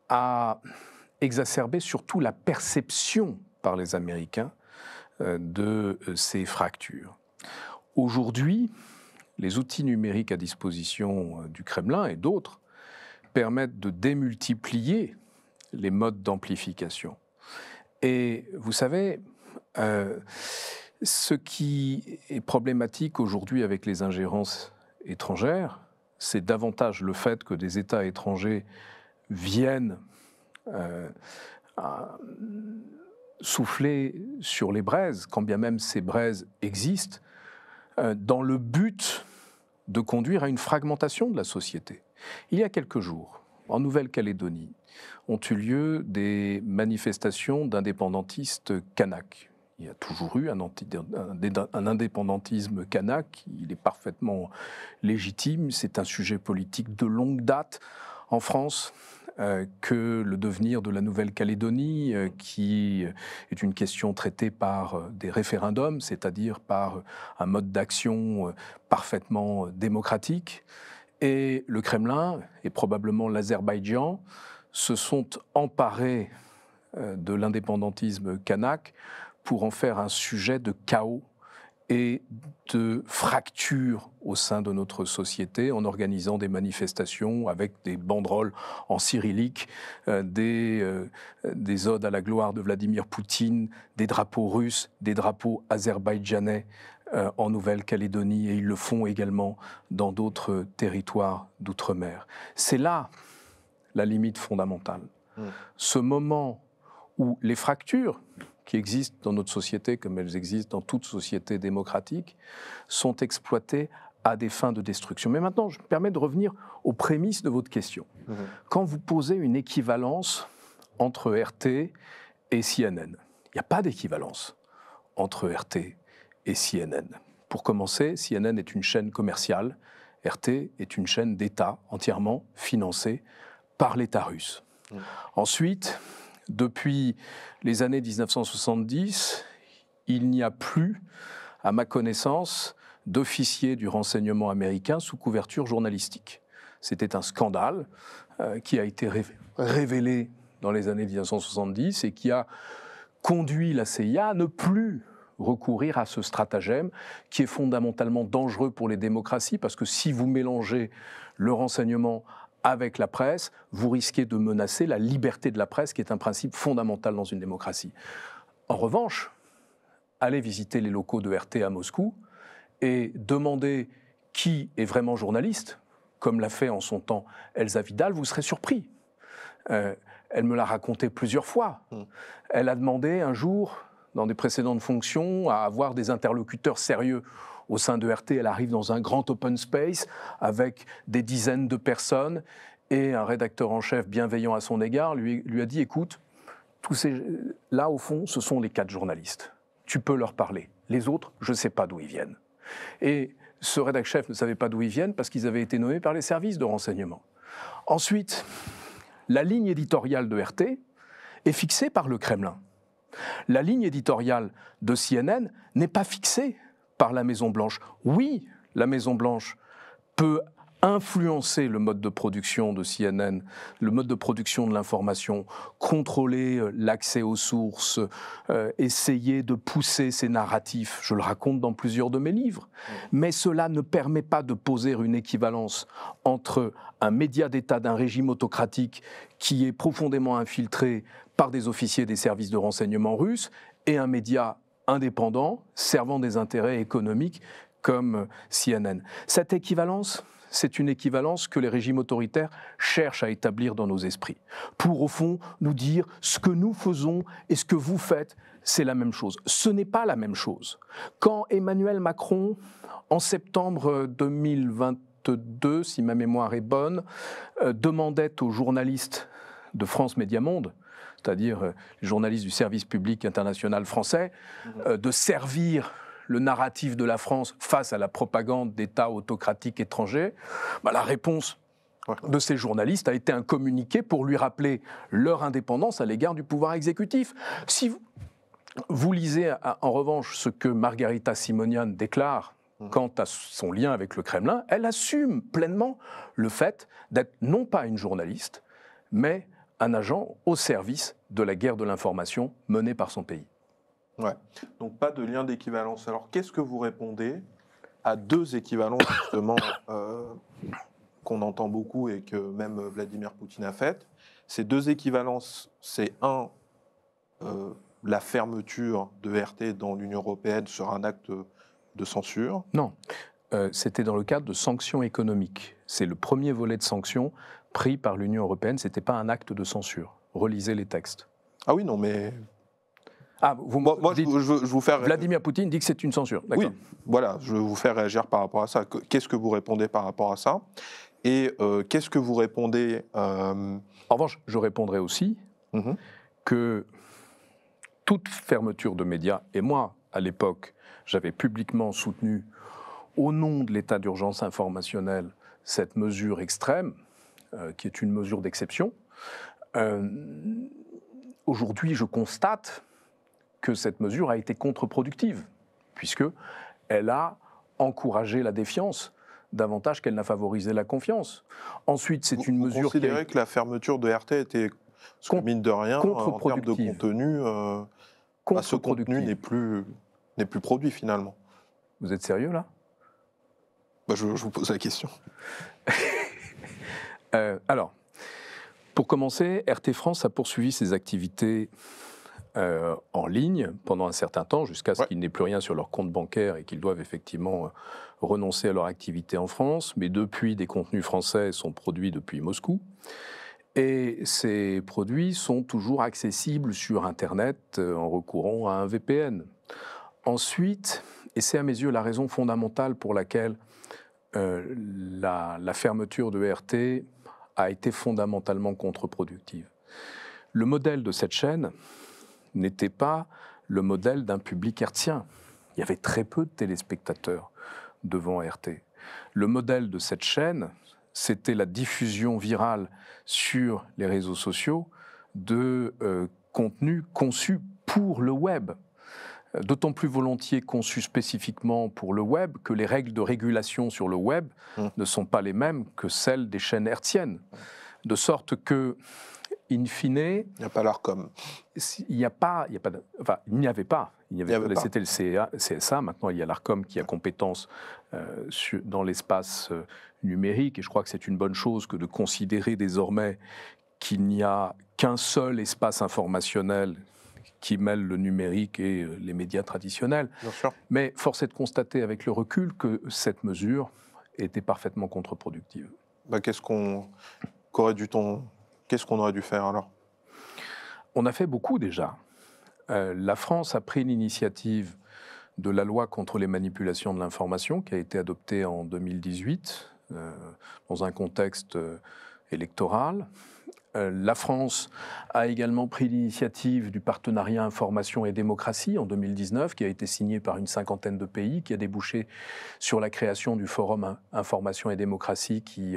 à exacerber surtout la perception par les Américains de ces fractures. Aujourd'hui, les outils numériques à disposition du Kremlin et d'autres permettent de démultiplier les modes d'amplification. Et vous savez, ce qui est problématique aujourd'hui avec les ingérences étrangères, c'est davantage le fait que des États étrangers viennent souffler sur les braises, quand bien même ces braises existent, dans le but de conduire à une fragmentation de la société. Il y a quelques jours, en Nouvelle-Calédonie, ont eu lieu des manifestations d'indépendantistes kanaks. Il y a toujours eu un indépendantisme kanak, il est parfaitement légitime, c'est un sujet politique de longue date en France, que le devenir de la Nouvelle-Calédonie, qui est une question traitée par des référendums, c'est-à-dire par un mode d'action parfaitement démocratique. Et le Kremlin, et probablement l'Azerbaïdjan, se sont emparés de l'indépendantisme kanak pour en faire un sujet de chaos et de fracture au sein de notre société, en organisant des manifestations avec des banderoles en cyrillique, des odes à la gloire de Vladimir Poutine, des drapeaux russes, des drapeaux azerbaïdjanais en Nouvelle-Calédonie, et ils le font également dans d'autres territoires d'outre-mer. C'est là la limite fondamentale. Ce moment où les fractures qui existent dans notre société, comme elles existent dans toute société démocratique, sont exploitées à des fins de destruction. Mais maintenant, je me permets de revenir aux prémices de votre question. Quand vous posez une équivalence entre RT et CNN, il n'y a pas d'équivalence entre RT et CNN. Pour commencer, CNN est une chaîne commerciale, RT est une chaîne d'État entièrement financée par l'État russe. Ensuite, depuis les années 1970, il n'y a plus, à ma connaissance, d'officiers du renseignement américain sous couverture journalistique. C'était un scandale qui a été révélé dans les années 1970 et qui a conduit la CIA à ne plus recourir à ce stratagème qui est fondamentalement dangereux pour les démocraties, parce que si vous mélangez le renseignement avec la presse, vous risquez de menacer la liberté de la presse, qui est un principe fondamental dans une démocratie. En revanche, allez visiter les locaux de RT à Moscou et demandez qui est vraiment journaliste, comme l'a fait en son temps Elsa Vidal, vous serez surpris. Elle me l'a raconté plusieurs fois. Elle a demandé un jour, dans des précédentes fonctions, à avoir des interlocuteurs sérieux au sein de RT. Elle arrive dans un grand open space avec des dizaines de personnes, et un rédacteur en chef bienveillant à son égard lui a dit « Écoute, Là, au fond, ce sont les 4 journalistes. Tu peux leur parler. Les autres, je ne sais pas d'où ils viennent. Et ce rédac-chef ne savait pas d'où ils viennent parce qu'ils avaient été nommés par les services de renseignement. Ensuite, la ligne éditoriale de RT est fixée par le Kremlin. La ligne éditoriale de CNN n'est pas fixée par la Maison-Blanche. Oui, la Maison-Blanche peut influencer le mode de production de CNN, le mode de production de l'information, contrôler l'accès aux sources, essayer de pousser ces narratifs. Je le raconte dans plusieurs de mes livres. Mais cela ne permet pas de poser une équivalence entre un média d'État d'un régime autocratique qui est profondément infiltré par des officiers des services de renseignement russes et un média indépendant servant des intérêts économiques comme CNN. Cette équivalence, c'est une équivalence que les régimes autoritaires cherchent à établir dans nos esprits, pour au fond nous dire ce que nous faisons et ce que vous faites, c'est la même chose. Ce n'est pas la même chose. Quand Emmanuel Macron, en septembre 2022, si ma mémoire est bonne, demandait aux journalistes de France Médias Monde, c'est-à-dire les journalistes du service public international français, de servir le narratif de la France face à la propagande d'États autocratiques étrangers, la réponse de ces journalistes a été un communiqué pour lui rappeler leur indépendance à l'égard du pouvoir exécutif. Si vous lisez en revanche ce que Margarita Simonian déclare quant à son lien avec le Kremlin, elle assume pleinement le fait d'être non pas une journaliste, mais un agent au service de la guerre de l'information menée par son pays. Ouais. Donc pas de lien d'équivalence. Alors qu'est-ce que vous répondez à 2 équivalences justement qu'on entend beaucoup et que même Vladimir Poutine a faites? Ces 2 équivalences, c'est la fermeture de RT dans l'Union européenne sur un acte de censure. Non, c'était dans le cadre de sanctions économiques. C'est le premier volet de sanctions pris par l'Union européenne. C'était pas un acte de censure. Relisez les textes. Ah oui, non, mais moi, je vous faire... Vladimir Poutine dit que c'est une censure. Oui, voilà, je veux vous faire réagir par rapport à ça. Qu'est-ce que vous répondez par rapport à ça? Et qu'est-ce que vous répondez En revanche, je répondrai aussi que toute fermeture de médias, et moi, à l'époque, j'avais publiquement soutenu, au nom de l'état d'urgence informationnelle, cette mesure extrême, qui est une mesure d'exception. Aujourd'hui, je constate que cette mesure a été contre-productive, puisqu'elle a encouragé la défiance davantage qu'elle n'a favorisé la confiance. Ensuite, c'est une mesure qui... Vous considérez que la fermeture de RT était, mine de rien, en termes de contenu, ce contenu n'est plus produit finalement. Vous êtes sérieux là? Je vous pose la question. Alors, pour commencer, RT France a poursuivi ses activités en ligne pendant un certain temps, jusqu'à ce qu'il n'ait plus rien sur leur compte bancaire et qu'ils doivent effectivement renoncer à leur activité en France. Mais depuis, des contenus français sont produits depuis Moscou. Et ces produits sont toujours accessibles sur Internet en recourant à un VPN. Ensuite, et c'est à mes yeux la raison fondamentale pour laquelle la fermeture de RT a été fondamentalement contre-productive. Le modèle de cette chaîne n'était pas le modèle d'un public hertzien. Il y avait très peu de téléspectateurs devant RT. Le modèle de cette chaîne, c'était la diffusion virale sur les réseaux sociaux de contenus conçus pour le web. D'autant plus volontiers conçus spécifiquement pour le web que les règles de régulation sur le web ne sont pas les mêmes que celles des chaînes hertziennes. De sorte que, in fine... Il n'y a pas l'ARCOM. Il n'y avait pas. C'était le CSA. Maintenant, il y a l'ARCOM qui a compétence dans l'espace numérique. Et je crois que c'est une bonne chose que de considérer désormais qu'il n'y a qu'un seul espace informationnel qui mêle le numérique et les médias traditionnels. Bien sûr. Mais force est de constater avec le recul que cette mesure était parfaitement contre-productive. Qu'est-ce qu'on aurait dû faire alors? On a fait beaucoup déjà. La France a pris l'initiative de la loi contre les manipulations de l'information qui a été adoptée en 2018 dans un contexte électoral. La France a également pris l'initiative du partenariat Information et Démocratie en 2019, qui a été signé par une cinquantaine de pays, qui a débouché sur la création du Forum Information et Démocratie, qui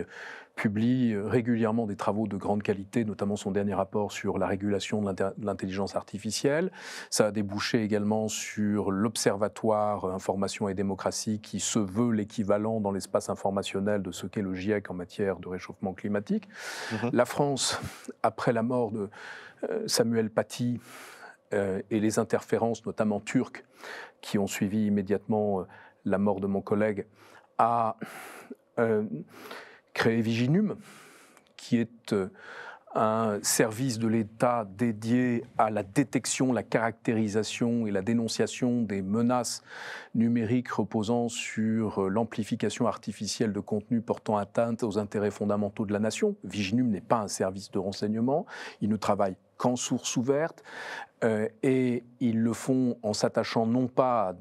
publie régulièrement des travaux de grande qualité, notamment son dernier rapport sur la régulation de l'intelligence artificielle. Ça a débouché également sur l'Observatoire Information et Démocratie, qui se veut l'équivalent dans l'espace informationnel de ce qu'est le GIEC en matière de réchauffement climatique. La France, après la mort de Samuel Paty et les interférences, notamment turques, qui ont suivi immédiatement la mort de mon collègue, a créé Viginum, qui est un service de l'État dédié à la détection, la caractérisation et la dénonciation des menaces numériques reposant sur l'amplification artificielle de contenus portant atteinte aux intérêts fondamentaux de la nation. Viginum n'est pas un service de renseignement, il ne travaille qu'en source ouverte et ils le font en s'attachant non pas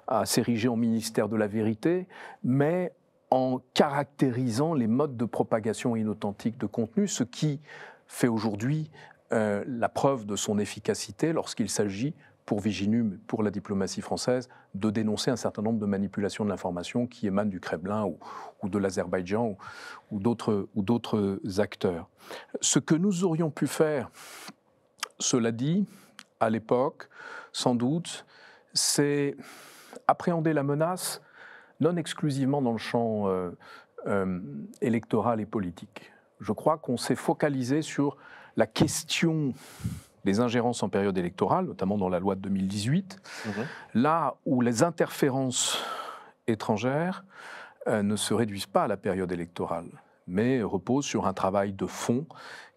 à s'ériger en ministère de la vérité, mais en caractérisant les modes de propagation inauthentique de contenu, ce qui fait aujourd'hui la preuve de son efficacité lorsqu'il s'agit, pour Viginum, pour la diplomatie française, de dénoncer un certain nombre de manipulations de l'information qui émanent du Kremlin ou de l'Azerbaïdjan ou d'autres acteurs. Ce que nous aurions pu faire, cela dit, à l'époque, sans doute, c'est appréhender la menace non exclusivement dans le champ électoral et politique. Je crois qu'on s'est focalisé sur la question des ingérences en période électorale, notamment dans la loi de 2018, là où les interférences étrangères ne se réduisent pas à la période électorale, mais reposent sur un travail de fond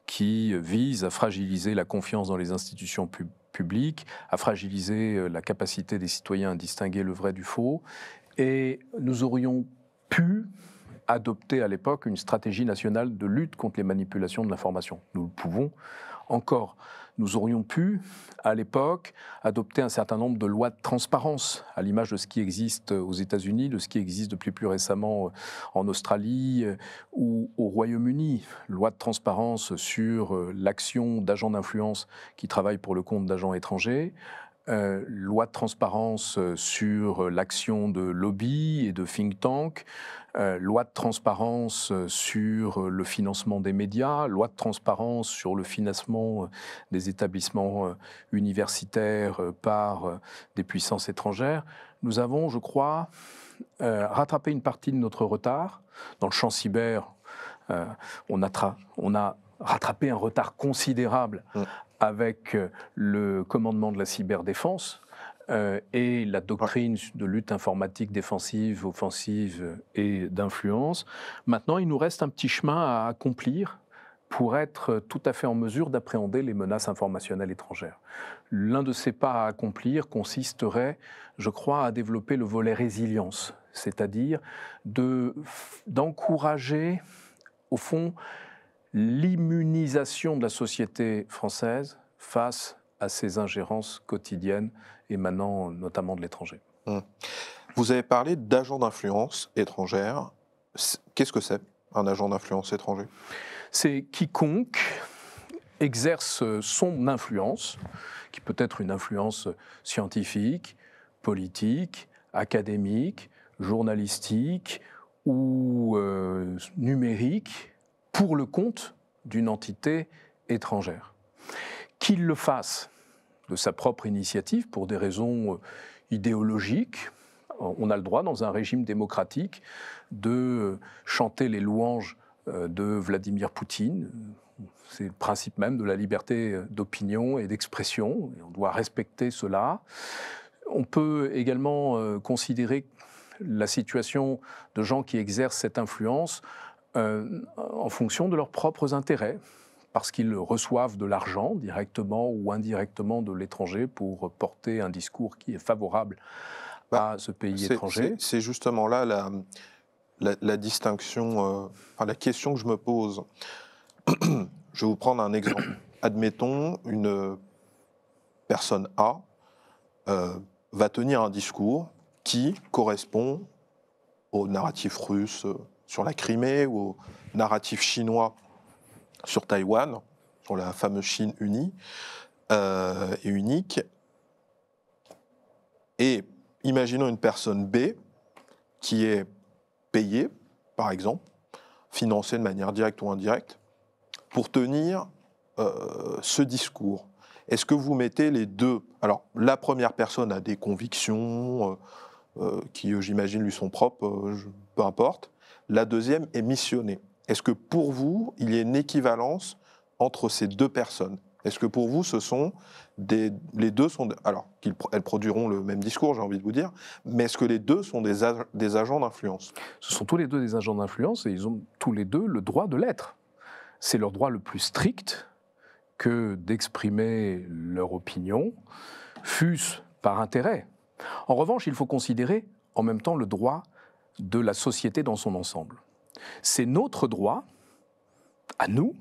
qui vise à fragiliser la confiance dans les institutions publiques, à fragiliser la capacité des citoyens à distinguer le vrai du faux. Et nous aurions pu adopter à l'époque une stratégie nationale de lutte contre les manipulations de l'information. Nous le pouvons encore. Nous aurions pu, à l'époque, adopter un certain nombre de lois de transparence, à l'image de ce qui existe aux États-Unis, de ce qui existe depuis plus récemment en Australie ou au Royaume-Uni. Loi de transparence sur l'action d'agents d'influence qui travaillent pour le compte d'agents étrangers. Loi de transparence sur l'action de lobby et de think tank, loi de transparence sur le financement des médias, loi de transparence sur le financement des établissements universitaires par des puissances étrangères. Nous avons, je crois, rattrapé une partie de notre retard. Dans le champ cyber, on a rattrapé un retard considérable avec le commandement de la cyberdéfense et la doctrine de lutte informatique défensive, offensive et d'influence. Maintenant, il nous reste un petit chemin à accomplir pour être tout à fait en mesure d'appréhender les menaces informationnelles étrangères. L'un de ces pas à accomplir consisterait, je crois, à développer le volet résilience, c'est-à-dire d'encourager, au fond, l'immunisation de la société française face à ces ingérences quotidiennes émanant notamment de l'étranger. Vous avez parlé d'agents d'influence étrangère. Qu'est-ce que c'est, un agent d'influence étranger ? C'est quiconque exerce son influence, qui peut être une influence scientifique, politique, académique, journalistique ou numérique, pour le compte d'une entité étrangère. Qu'il le fasse de sa propre initiative pour des raisons idéologiques, on a le droit dans un régime démocratique de chanter les louanges de Vladimir Poutine. C'est le principe même de la liberté d'opinion et d'expression, et on doit respecter cela. On peut également considérer la situation de gens qui exercent cette influence en fonction de leurs propres intérêts, parce qu'ils reçoivent de l'argent directement ou indirectement de l'étranger pour porter un discours qui est favorable à ce pays étranger. C'est justement là la distinction, la question que je me pose. Je vais vous prendre un exemple. Admettons, une personne A va tenir un discours qui correspond au narratif russe sur la Crimée ou au narratif chinois sur Taïwan. la fameuse Chine unie et unique. Et imaginons une personne B qui est payée, par exemple, financée de manière directe ou indirecte, pour tenir ce discours. Est-ce que vous mettez les deux? Alors, la première personne a des convictions qui, j'imagine, lui sont propres, peu importe. La deuxième est missionnée. Est-ce que pour vous, il y a une équivalence entre ces deux personnes? Est-ce que pour vous, les deux sont... Alors, elles produiront le même discours, j'ai envie de vous dire, mais est-ce que les deux sont des agents d'influence? Ce sont tous les deux des agents d'influence et ils ont tous les deux le droit de l'être. C'est leur droit le plus strict que d'exprimer leur opinion, fût-ce par intérêt. En revanche, il faut considérer en même temps le droit de la société dans son ensemble. C'est notre droit, à nous,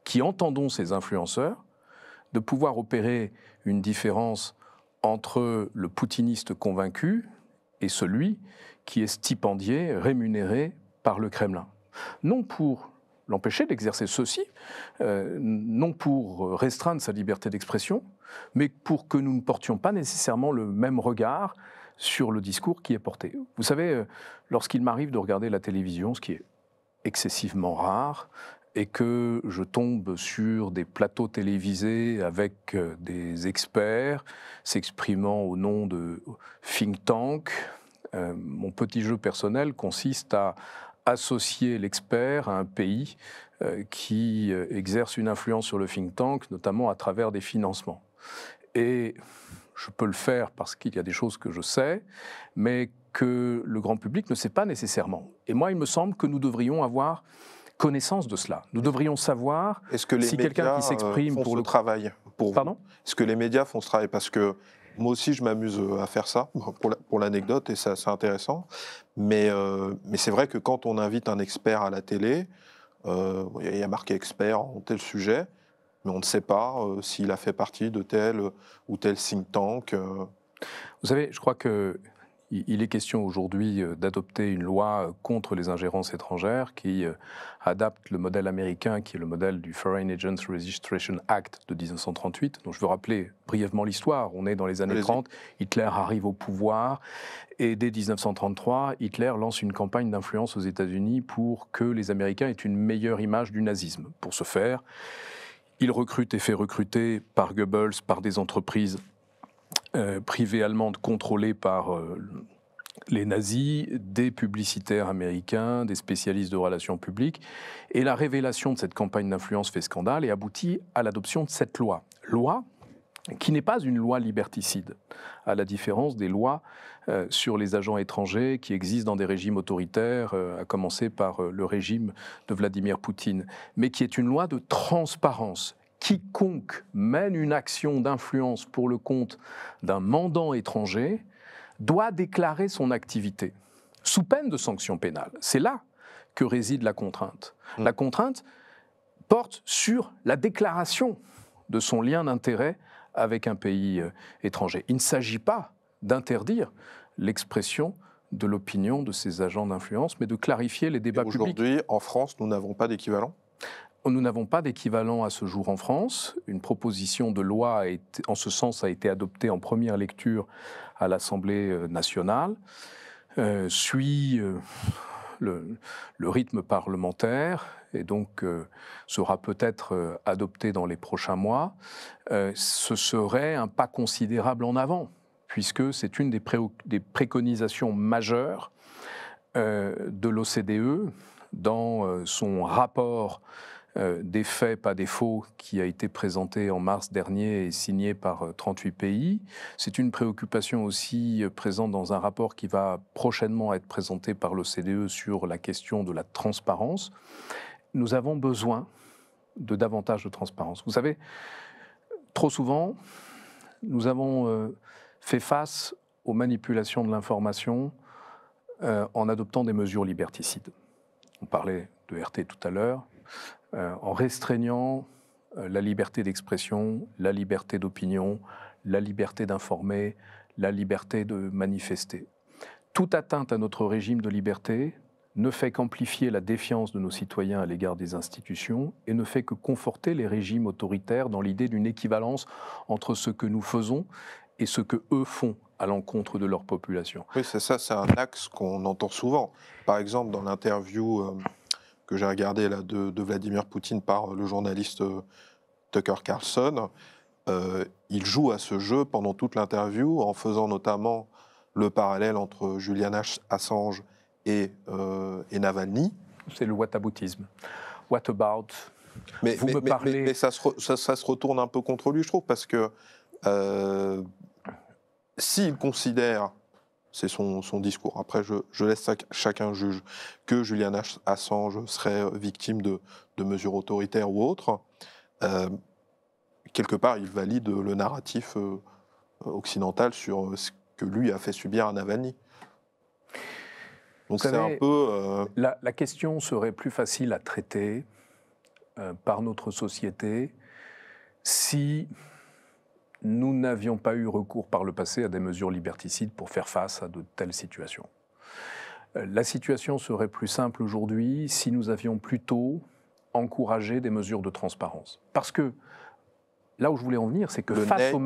qui entendons ces influenceurs, de pouvoir opérer une différence entre le poutiniste convaincu et celui qui est stipendié, rémunéré par le Kremlin. Non pour l'empêcher d'exercer ceci, non pour restreindre sa liberté d'expression, mais pour que nous ne portions pas nécessairement le même regard sur le discours qui est porté. Vous savez, lorsqu'il m'arrive de regarder la télévision, ce qui est excessivement rare, et que je tombe sur des plateaux télévisés avec des experts s'exprimant au nom de think tank, mon petit jeu personnel consiste à associer l'expert à un pays qui exerce une influence sur le think tank, notamment à travers des financements. Et je peux le faire parce qu'il y a des choses que je sais, mais que le grand public ne sait pas nécessairement. Et moi, il me semble que nous devrions avoir connaissance de cela. Nous devrions savoir si quelqu'un qui s'exprime pour le travail. Pardon ? Est-ce que les médias font ce travail? Parce que moi aussi, je m'amuse à faire ça, pour l'anecdote, et c'est intéressant. Mais c'est vrai que quand on invite un expert à la télé, il y a marqué expert en tel sujet, mais on ne sait pas s'il a fait partie de tel ou tel think tank. Vous savez, je crois qu'il est question aujourd'hui d'adopter une loi contre les ingérences étrangères qui adapte le modèle américain, qui est le modèle du Foreign Agents Registration Act de 1938, dont je veux rappeler brièvement l'histoire. On est dans les années 30, Hitler arrive au pouvoir, et dès 1933, Hitler lance une campagne d'influence aux États-Unis pour que les Américains aient une meilleure image du nazisme. Pour ce faire, il recrute et fait recruter par Goebbels, par des entreprises privées allemandes contrôlées par les nazis, des publicitaires américains, des spécialistes de relations publiques. Et la révélation de cette campagne d'influence fait scandale et aboutit à l'adoption de cette loi. Loi qui n'est pas une loi liberticide, à la différence des lois sur les agents étrangers qui existent dans des régimes autoritaires, à commencer par le régime de Vladimir Poutine, mais qui est une loi de transparence. Quiconque mène une action d'influence pour le compte d'un mandant étranger doit déclarer son activité, sous peine de sanctions pénales. C'est là que réside la contrainte. La contrainte porte sur la déclaration de son lien d'intérêt avec un pays étranger. Il ne s'agit pas d'interdire l'expression de l'opinion de ces agents d'influence, mais de clarifier les débats publics. Aujourd'hui, en France, nous n'avons pas d'équivalent ? Nous n'avons pas d'équivalent à ce jour en France. Une proposition de loi en ce sens a été adoptée en première lecture à l'Assemblée nationale. Suit le rythme parlementaire et donc sera peut-être adopté dans les prochains mois. Ce serait un pas considérable en avant, puisque c'est une des préconisations majeures de l'OCDE dans son rapport des faits, pas des faux, qui a été présenté en mars dernier et signé par 38 pays. C'est une préoccupation aussi présente dans un rapport qui va prochainement être présenté par l'OCDE sur la question de la transparence. Nous avons besoin de davantage de transparence. Vous savez, trop souvent, nous avons fait face aux manipulations de l'information en adoptant des mesures liberticides. On parlait de RT tout à l'heure. En restreignant la liberté d'expression, la liberté d'opinion, la liberté d'informer, la liberté de manifester. Toute atteinte à notre régime de liberté ne fait qu'amplifier la défiance de nos citoyens à l'égard des institutions et ne fait que conforter les régimes autoritaires dans l'idée d'une équivalence entre ce que nous faisons et ce que eux font à l'encontre de leur population. Oui, c'est ça, c'est un axe qu'on entend souvent. Par exemple, dans l'interview que j'ai regardée là, de Vladimir Poutine par le journaliste Tucker Carlson, il joue à ce jeu pendant toute l'interview en faisant notamment le parallèle entre Julian Assange et Navalny. C'est le whataboutisme. What about? Mais ça se retourne un peu contre lui, je trouve, parce que s'il considère, c'est son discours, après je laisse chacun juge, que Julian Assange serait victime de mesures autoritaires ou autres, quelque part il valide le narratif occidental sur ce que lui a fait subir à Navalny. Donc c'est un peu... La question serait plus facile à traiter par notre société si nous n'avions pas eu recours par le passé à des mesures liberticides pour faire face à de telles situations. La situation serait plus simple aujourd'hui si nous avions plutôt encouragé des mesures de transparence. Parce que là où je voulais en venir, c'est que face aux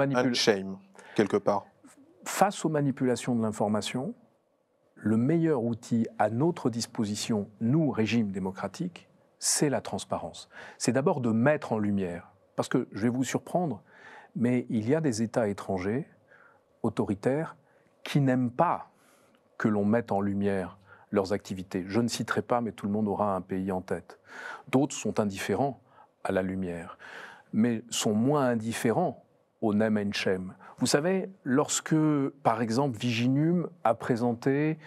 manipulations de l'information, le meilleur outil à notre disposition, nous, régime démocratique, c'est la transparence. C'est d'abord de mettre en lumière, parce que je vais vous surprendre, mais il y a des États étrangers, autoritaires, qui n'aiment pas que l'on mette en lumière leurs activités. Je ne citerai pas, mais tout le monde aura un pays en tête. D'autres sont indifférents à la lumière, mais sont moins indifférents au name and shame. Vous savez, lorsque, par exemple, Viginum a présenté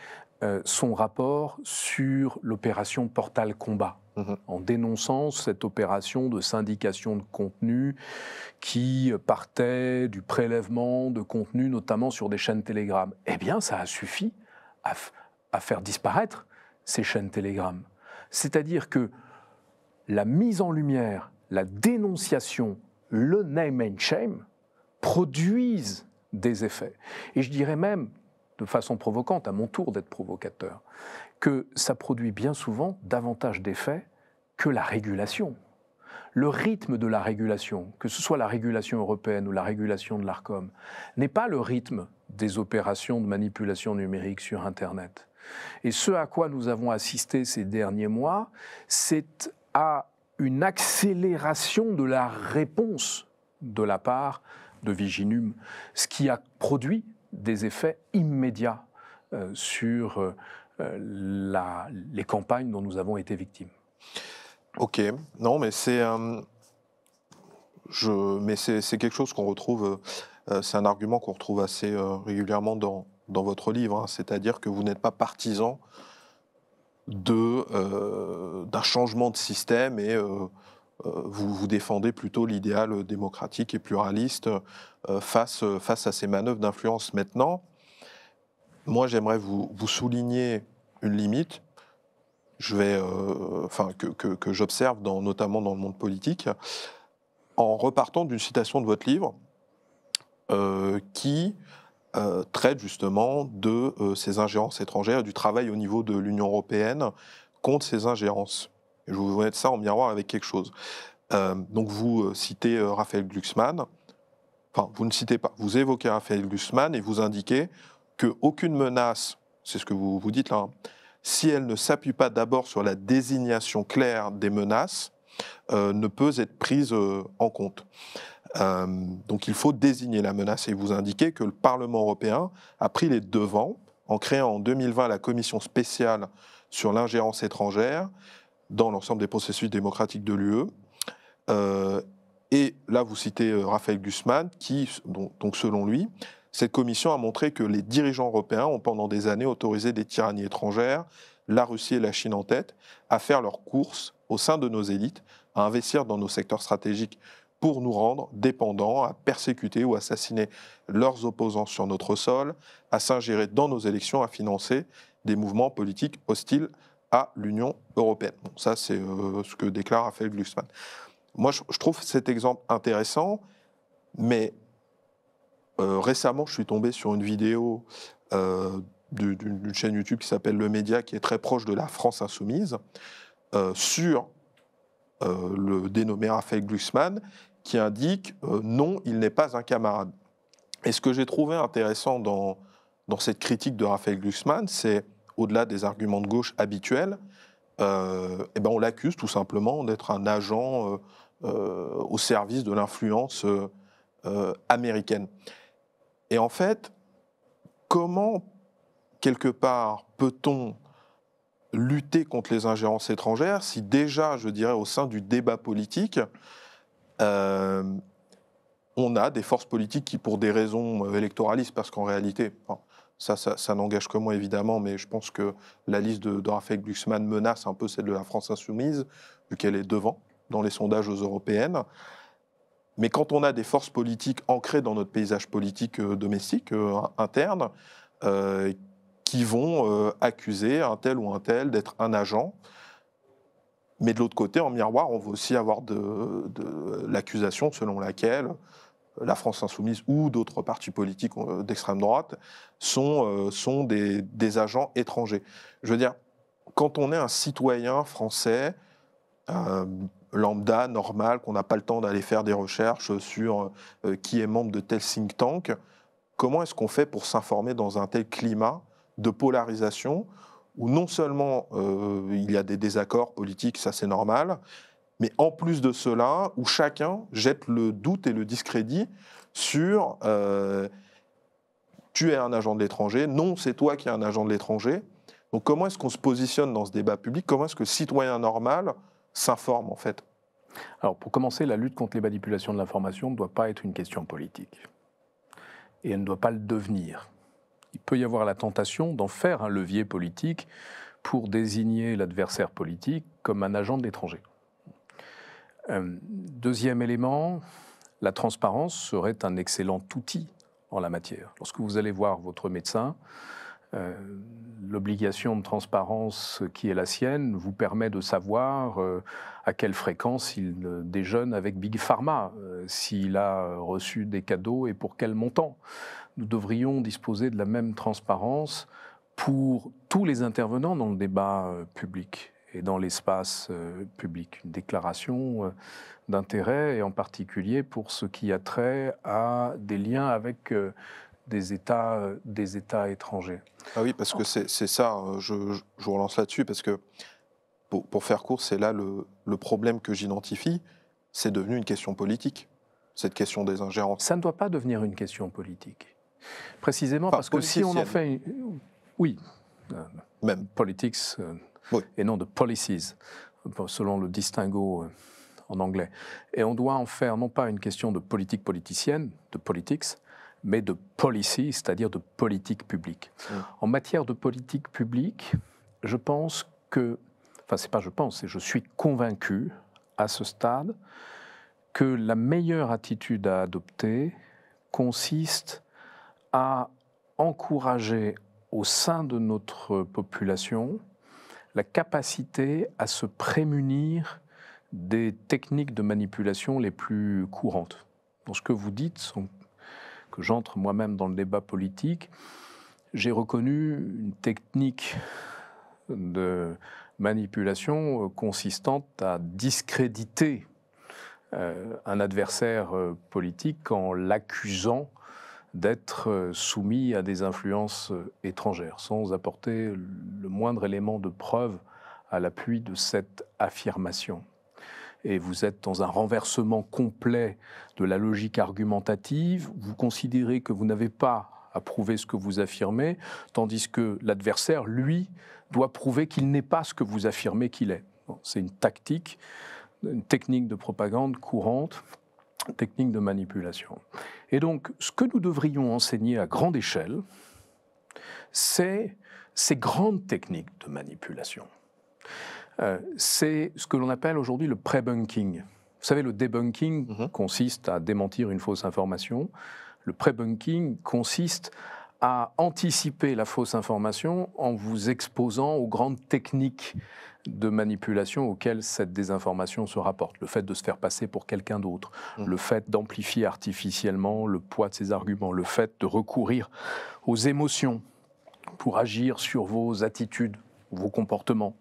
son rapport sur l'opération Portal Combat, en dénonçant cette opération de syndication de contenu qui partait du prélèvement de contenu, notamment sur des chaînes Telegram. Eh bien, ça a suffi à faire disparaître ces chaînes Telegram. C'est-à-dire que la mise en lumière, la dénonciation, le name and shame produisent des effets. Et je dirais même, de façon provocante, à mon tour d'être provocateur, que ça produit bien souvent davantage d'effets que la régulation. Le rythme de la régulation, que ce soit la régulation européenne ou la régulation de l'Arcom, n'est pas le rythme des opérations de manipulation numérique sur Internet. Et ce à quoi nous avons assisté ces derniers mois, c'est à une accélération de la réponse de la part de Viginum, ce qui a produit des effets immédiats sur les campagnes dont nous avons été victimes. Ok, non, mais c'est quelque chose qu'on retrouve, c'est un argument qu'on retrouve assez régulièrement dans votre livre, hein, c'est-à-dire que vous n'êtes pas partisan d'un changement de système et vous défendez plutôt l'idéal démocratique et pluraliste face à ces manœuvres d'influence. Maintenant, moi j'aimerais vous souligner une limite que j'observe notamment dans le monde politique, en repartant d'une citation de votre livre qui traite justement de ces ingérences étrangères, du travail au niveau de l'Union européenne contre ces ingérences. Et je vous mettre ça en miroir avec quelque chose. Donc vous citez Raphaël Glucksmann, enfin vous ne citez pas, vous évoquez Raphaël Glucksmann et vous indiquez qu'aucune menace, c'est ce que vous dites là, hein, si elle ne s'appuie pas d'abord sur la désignation claire des menaces, ne peut être prise en compte. Donc il faut désigner la menace et vous indiquez que le Parlement européen a pris les devants en créant en 2020 la commission spéciale sur l'ingérence étrangère dans l'ensemble des processus démocratiques de l'UE. Et là, vous citez Raphaël Glucksmann, donc selon lui, cette commission a montré que les dirigeants européens ont pendant des années autorisé des tyrannies étrangères, la Russie et la Chine en tête, à faire leur course au sein de nos élites, à investir dans nos secteurs stratégiques pour nous rendre dépendants, à persécuter ou assassiner leurs opposants sur notre sol, à s'ingérer dans nos élections, à financer des mouvements politiques hostiles à l'Union européenne. Bon, ça, c'est ce que déclare Raphaël Glucksmann. Moi, je trouve cet exemple intéressant, mais récemment, je suis tombé sur une vidéo d'une chaîne YouTube qui s'appelle Le Média, qui est très proche de la France Insoumise, sur le dénommé Raphaël Glucksmann, qui indique non, il n'est pas un camarade. Et ce que j'ai trouvé intéressant dans cette critique de Raphaël Glucksmann, c'est, au-delà des arguments de gauche habituels, on l'accuse tout simplement d'être un agent au service de l'influence américaine. Et en fait, comment, quelque part, peut-on lutter contre les ingérences étrangères si déjà, je dirais, au sein du débat politique, on a des forces politiques qui, pour des raisons électoralistes, parce qu'en réalité, ça n'engage que moi évidemment, mais je pense que la liste de Raphaël Glucksmann menace un peu celle de la France Insoumise, vu qu'elle est devant dans les sondages aux européennes. Mais quand on a des forces politiques ancrées dans notre paysage politique domestique, interne, qui vont accuser un tel ou un tel d'être un agent. Mais de l'autre côté, en miroir, on va aussi avoir de l'accusation selon laquelle la France Insoumise ou d'autres partis politiques d'extrême droite sont des agents étrangers. Je veux dire, quand on est un citoyen français, lambda, normal, qu'on n'a pas le temps d'aller faire des recherches sur qui est membre de tel think tank, comment est-ce qu'on fait pour s'informer dans un tel climat de polarisation où non seulement il y a des désaccords politiques, ça c'est normal, mais en plus de cela, où chacun jette le doute et le discrédit sur tu es un agent de l'étranger, non c'est toi qui es un agent de l'étranger. Donc comment est-ce qu'on se positionne dans ce débat public? Comment est-ce que le citoyen normal s'informe en fait? Alors pour commencer, la lutte contre les manipulations de l'information ne doit pas être une question politique. Et elle ne doit pas le devenir. Il peut y avoir la tentation d'en faire un levier politique pour désigner l'adversaire politique comme un agent de l'étranger. Deuxième élément, la transparence serait un excellent outil en la matière. Lorsque vous allez voir votre médecin, l'obligation de transparence qui est la sienne vous permet de savoir à quelle fréquence il déjeune avec Big Pharma, s'il a reçu des cadeaux et pour quel montant. Nous devrions disposer de la même transparence pour tous les intervenants dans le débat public et dans l'espace public. Une déclaration d'intérêt, et en particulier pour ce qui a trait à des liens avec des États étrangers. Ah oui, parce que c'est ça, je vous relance là-dessus, parce que pour faire court, c'est là le problème que j'identifie, c'est devenu une question politique, cette question des ingérences. Ça ne doit pas devenir une question politique. Précisément parce que si on en fait... Oui, même politics, oui. Et non de policies, selon le distinguo en anglais. Et on doit en faire non pas une question de politique politicienne, de politics, mais de policy, c'est-à-dire de politique publique. En matière de politique publique, je pense que... Enfin, c'est pas je pense, c'est je suis convaincu à ce stade que la meilleure attitude à adopter consiste à encourager au sein de notre population la capacité à se prémunir des techniques de manipulation les plus courantes. Dans ce que vous dites, que j'entre moi-même dans le débat politique, j'ai reconnu une technique de manipulation consistant à discréditer un adversaire politique en l'accusant d'être soumis à des influences étrangères, sans apporter le moindre élément de preuve à l'appui de cette affirmation. Et vous êtes dans un renversement complet de la logique argumentative, vous considérez que vous n'avez pas à prouver ce que vous affirmez, tandis que l'adversaire, lui, doit prouver qu'il n'est pas ce que vous affirmez qu'il est. Bon, c'est une tactique, une technique de propagande courante, technique de manipulation. Et donc, ce que nous devrions enseigner à grande échelle, c'est ces grandes techniques de manipulation. C'est ce que l'on appelle aujourd'hui le pré-bunking. Vous savez, le debunking consiste à démentir une fausse information. Le pré-bunking consiste à anticiper la fausse information en vous exposant aux grandes techniques de manipulation auxquelles cette désinformation se rapporte. Le fait de se faire passer pour quelqu'un d'autre, le fait d'amplifier artificiellement le poids de ses arguments, le fait de recourir aux émotions pour agir sur vos attitudes, vos comportements,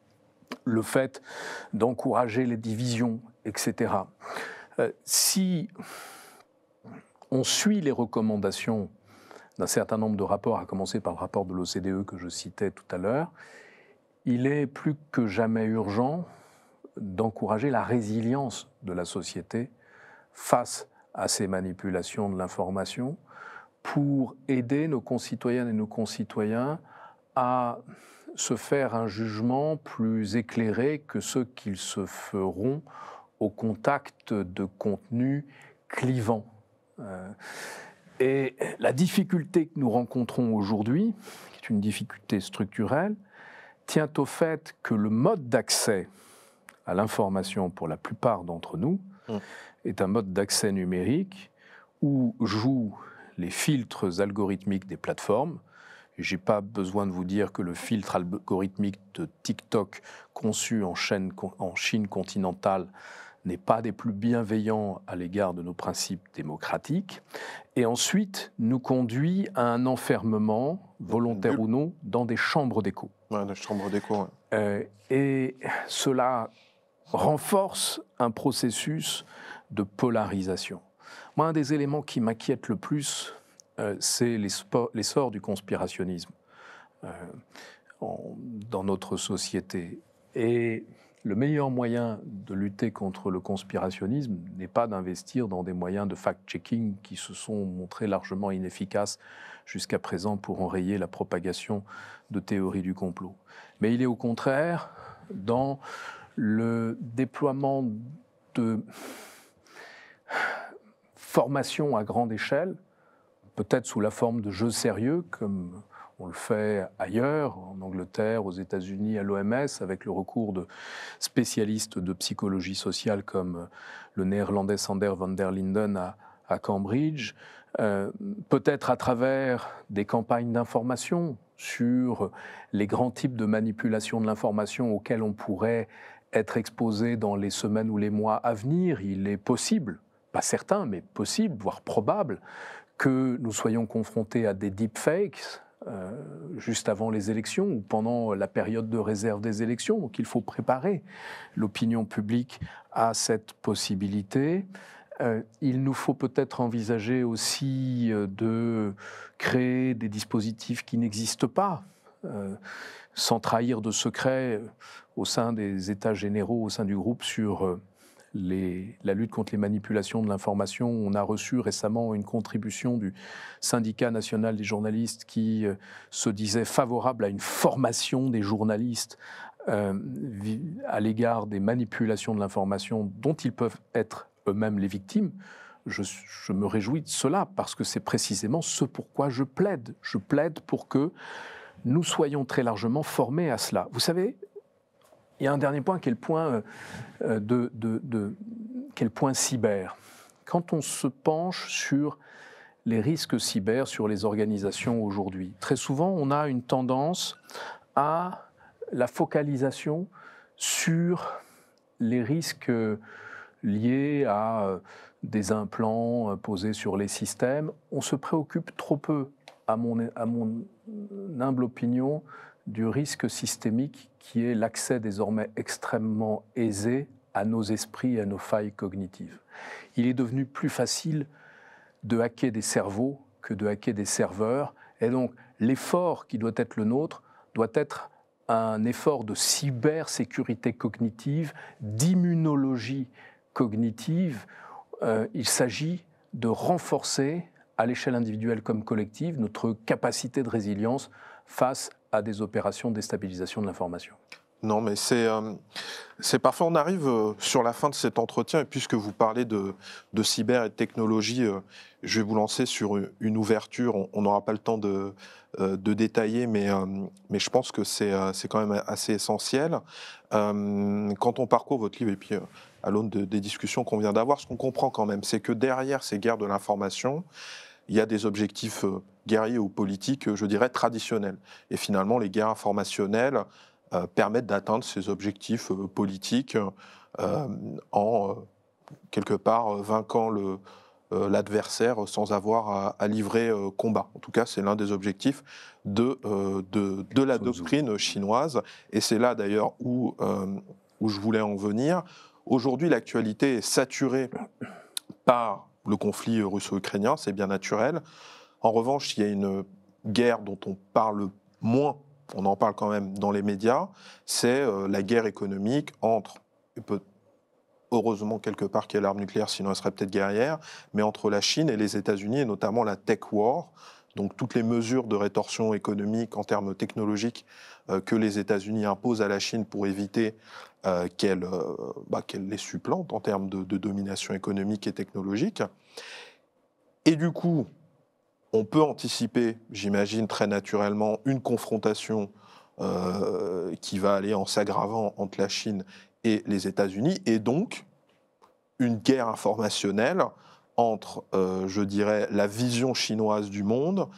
le fait d'encourager les divisions, etc. Si on suit les recommandations d'un certain nombre de rapports, à commencer par le rapport de l'OCDE que je citais tout à l'heure, il est plus que jamais urgent d'encourager la résilience de la société face à ces manipulations de l'information pour aider nos concitoyennes et nos concitoyens à se faire un jugement plus éclairé que ceux qu'ils se feront au contact de contenus clivants. Et la difficulté que nous rencontrons aujourd'hui, qui est une difficulté structurelle, tient au fait que le mode d'accès à l'information pour la plupart d'entre nous est un mode d'accès numérique où jouent les filtres algorithmiques des plateformes. Je n'ai pas besoin de vous dire que le filtre algorithmique de TikTok conçu en Chine continentale n'est pas des plus bienveillants à l'égard de nos principes démocratiques, et ensuite nous conduit à un enfermement, volontaire ou non, dans des chambres d'écho. Ouais, des chambres d'écho, ouais. Et cela renforce un processus de polarisation. Moi, un des éléments qui m'inquiète le plus, c'est l'essor du conspirationnisme dans notre société. Et le meilleur moyen de lutter contre le conspirationnisme n'est pas d'investir dans des moyens de fact-checking qui se sont montrés largement inefficaces jusqu'à présent pour enrayer la propagation de théories du complot. Mais il est au contraire dans le déploiement de formation à grande échelle, peut-être sous la forme de jeux sérieux, comme on le fait ailleurs, en Angleterre, aux États-Unis, à l'OMS, avec le recours de spécialistes de psychologie sociale comme le néerlandais Sander van der Linden à Cambridge, peut-être à travers des campagnes d'information sur les grands types de manipulation de l'information auxquels on pourrait être exposé dans les semaines ou les mois à venir. Il est possible, pas certain, mais possible, voire probable, que nous soyons confrontés à des deepfakes juste avant les élections ou pendant la période de réserve des élections. Donc il faut préparer l'opinion publique à cette possibilité. Il nous faut peut-être envisager aussi de créer des dispositifs qui n'existent pas, sans trahir de secret au sein des États généraux, au sein du groupe, sur la lutte contre les manipulations de l'information. On a reçu récemment une contribution du syndicat national des journalistes qui se disait favorable à une formation des journalistes à l'égard des manipulations de l'information dont ils peuvent être eux-mêmes les victimes. Je me réjouis de cela parce que c'est précisément ce pourquoi je plaide. Je plaide pour que nous soyons très largement formés à cela. Vous savez, il y a un dernier point qui est le point, qui est le point cyber. Quand on se penche sur les risques cyber, sur les organisations aujourd'hui, très souvent on a une tendance à la focalisation sur les risques liés à des implants posés sur les systèmes. On se préoccupe trop peu, à mon humble opinion, du risque systémique qui est l'accès désormais extrêmement aisé à nos esprits et à nos failles cognitives. Il est devenu plus facile de hacker des cerveaux que de hacker des serveurs, et donc l'effort qui doit être le nôtre doit être un effort de cybersécurité cognitive, d'immunologie cognitive. Il s'agit de renforcer, à l'échelle individuelle comme collective, notre capacité de résilience face à des opérations de déstabilisation de l'information. Non, mais c'est parfait. On arrive sur la fin de cet entretien, et puisque vous parlez de cyber et de technologie, je vais vous lancer sur une ouverture. On n'aura pas le temps de détailler, mais je pense que c'est quand même assez essentiel. Quand on parcourt votre livre, et puis à l'aune des discussions qu'on vient d'avoir, ce qu'on comprend quand même, c'est que derrière ces guerres de l'information, il y a des objectifs guerriers ou politiques, je dirais, traditionnels. Et finalement, les guerres informationnelles permettent d'atteindre ces objectifs politiques en, quelque part, vainquant l'adversaire sans avoir à livrer combat. En tout cas, c'est l'un des objectifs de la doctrine chinoise. Et c'est là d'ailleurs où je voulais en venir. Aujourd'hui, l'actualité est saturée par le conflit russo-ukrainien, c'est bien naturel. En revanche, il y a une guerre dont on parle moins, on en parle quand même dans les médias, c'est la guerre économique entre, heureusement quelque part qu'il y a l'arme nucléaire, sinon elle serait peut-être guerrière, mais entre la Chine et les États-Unis, et notamment la tech war, donc toutes les mesures de rétorsion économique en termes technologiques que les États-Unis imposent à la Chine pour éviter qu'elle les supplante en termes de domination économique et technologique. Et du coup, on peut anticiper, j'imagine très naturellement, une confrontation qui va aller en s'aggravant entre la Chine et les États-Unis, et donc une guerre informationnelle entre, je dirais, la vision chinoise du monde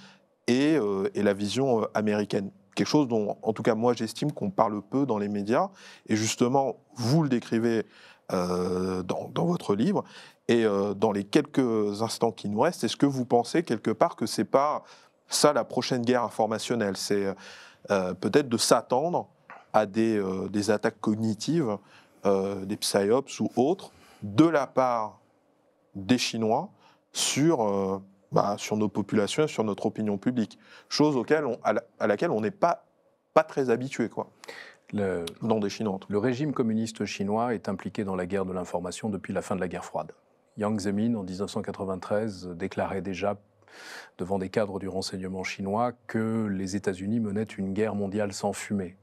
et la vision américaine. Quelque chose dont, en tout cas, moi, j'estime qu'on parle peu dans les médias, et justement, vous le décrivez dans votre livre, et dans les quelques instants qui nous restent, est-ce que vous pensez quelque part que c'est pas ça la prochaine guerre informationnelle? C'est peut-être de s'attendre à des attaques cognitives, des psyops ou autres, de la part des Chinois sur nos populations, sur notre opinion publique. Chose à laquelle on n'est pas très habitué, quoi. Non des Chinois. Le régime communiste chinois est impliqué dans la guerre de l'information depuis la fin de la guerre froide. Jiang Zemin, en 1993, déclarait déjà devant des cadres du renseignement chinois que les États-Unis menaient une guerre mondiale sans fumée.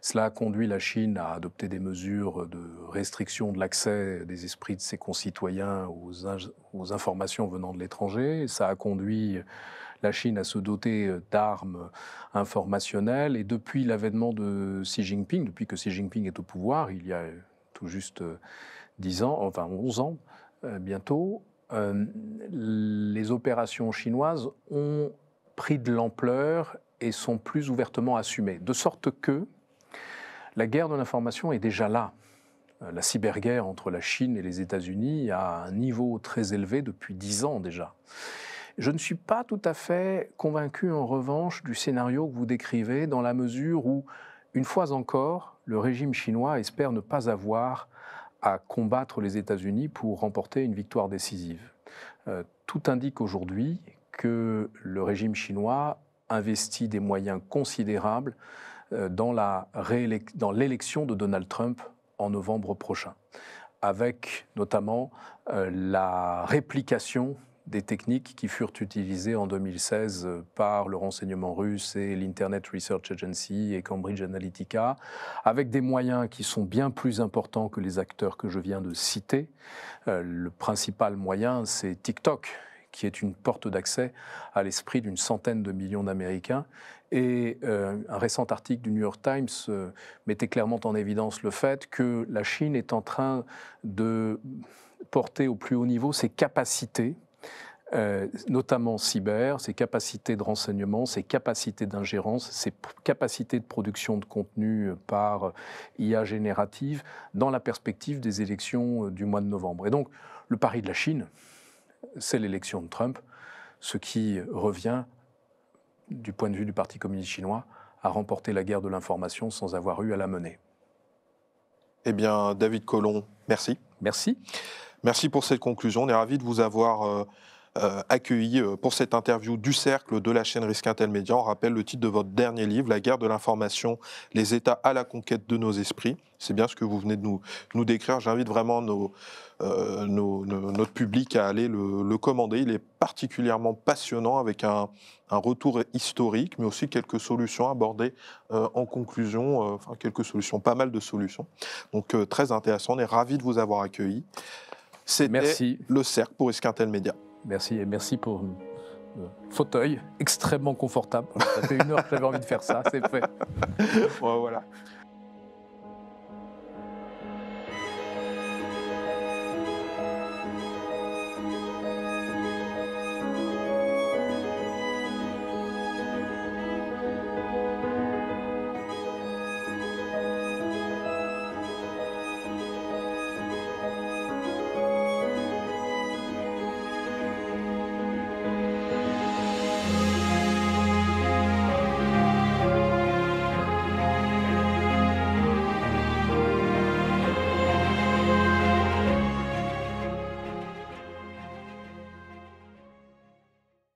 Cela a conduit la Chine à adopter des mesures de restriction de l'accès des esprits de ses concitoyens aux informations venant de l'étranger. Ça a conduit la Chine à se doter d'armes informationnelles. Et depuis l'avènement de Xi Jinping, depuis que Xi Jinping est au pouvoir, il y a tout juste 11 ans bientôt, les opérations chinoises ont pris de l'ampleur et sont plus ouvertement assumées. De sorte que la guerre de l'information est déjà là. La cyberguerre entre la Chine et les États-Unis a un niveau très élevé depuis 10 ans déjà. Je ne suis pas tout à fait convaincu, en revanche, du scénario que vous décrivez, dans la mesure où, une fois encore, le régime chinois espère ne pas avoir à combattre les États-Unis pour remporter une victoire décisive. Tout indique aujourd'hui que le régime chinois investit des moyens considérables dans l'élection de Donald Trump en novembre prochain, avec notamment la réplication des techniques qui furent utilisées en 2016 par le renseignement russe et l'Internet Research Agency et Cambridge Analytica, avec des moyens qui sont bien plus importants que les acteurs que je viens de citer. Le principal moyen, c'est TikTok, qui est une porte d'accès à l'esprit d'une centaine de millions d'Américains. Et un récent article du New York Times mettait clairement en évidence le fait que la Chine est en train de porter au plus haut niveau ses capacités, notamment cyber, ses capacités de renseignement, ses capacités d'ingérence, ses capacités de production de contenu par IA générative, dans la perspective des élections du mois de novembre. Et donc, le pari de la Chine, c'est l'élection de Trump, ce qui revient, du point de vue du Parti communiste chinois, à remporter la guerre de l'information sans avoir eu à la mener. Eh bien, David Colomb, merci. Merci. Merci pour cette conclusion. On est ravis de vous avoir accueilli pour cette interview du Cercle de la chaîne Risque Intel Média. On rappelle le titre de votre dernier livre, La guerre de l'information, les États à la conquête de nos esprits. C'est bien ce que vous venez de nous décrire. J'invite vraiment notre public à aller le commander. Il est particulièrement passionnant, avec un retour historique, mais aussi quelques solutions abordées en conclusion, quelques solutions, pas mal de solutions. Donc très intéressant, on est ravis de vous avoir accueilli. C'était le Cercle pour Risque Intel Média. Merci, et merci pour le fauteuil extrêmement confortable. Ça fait 1 heure que j'avais envie de faire ça, c'est fait. Voilà.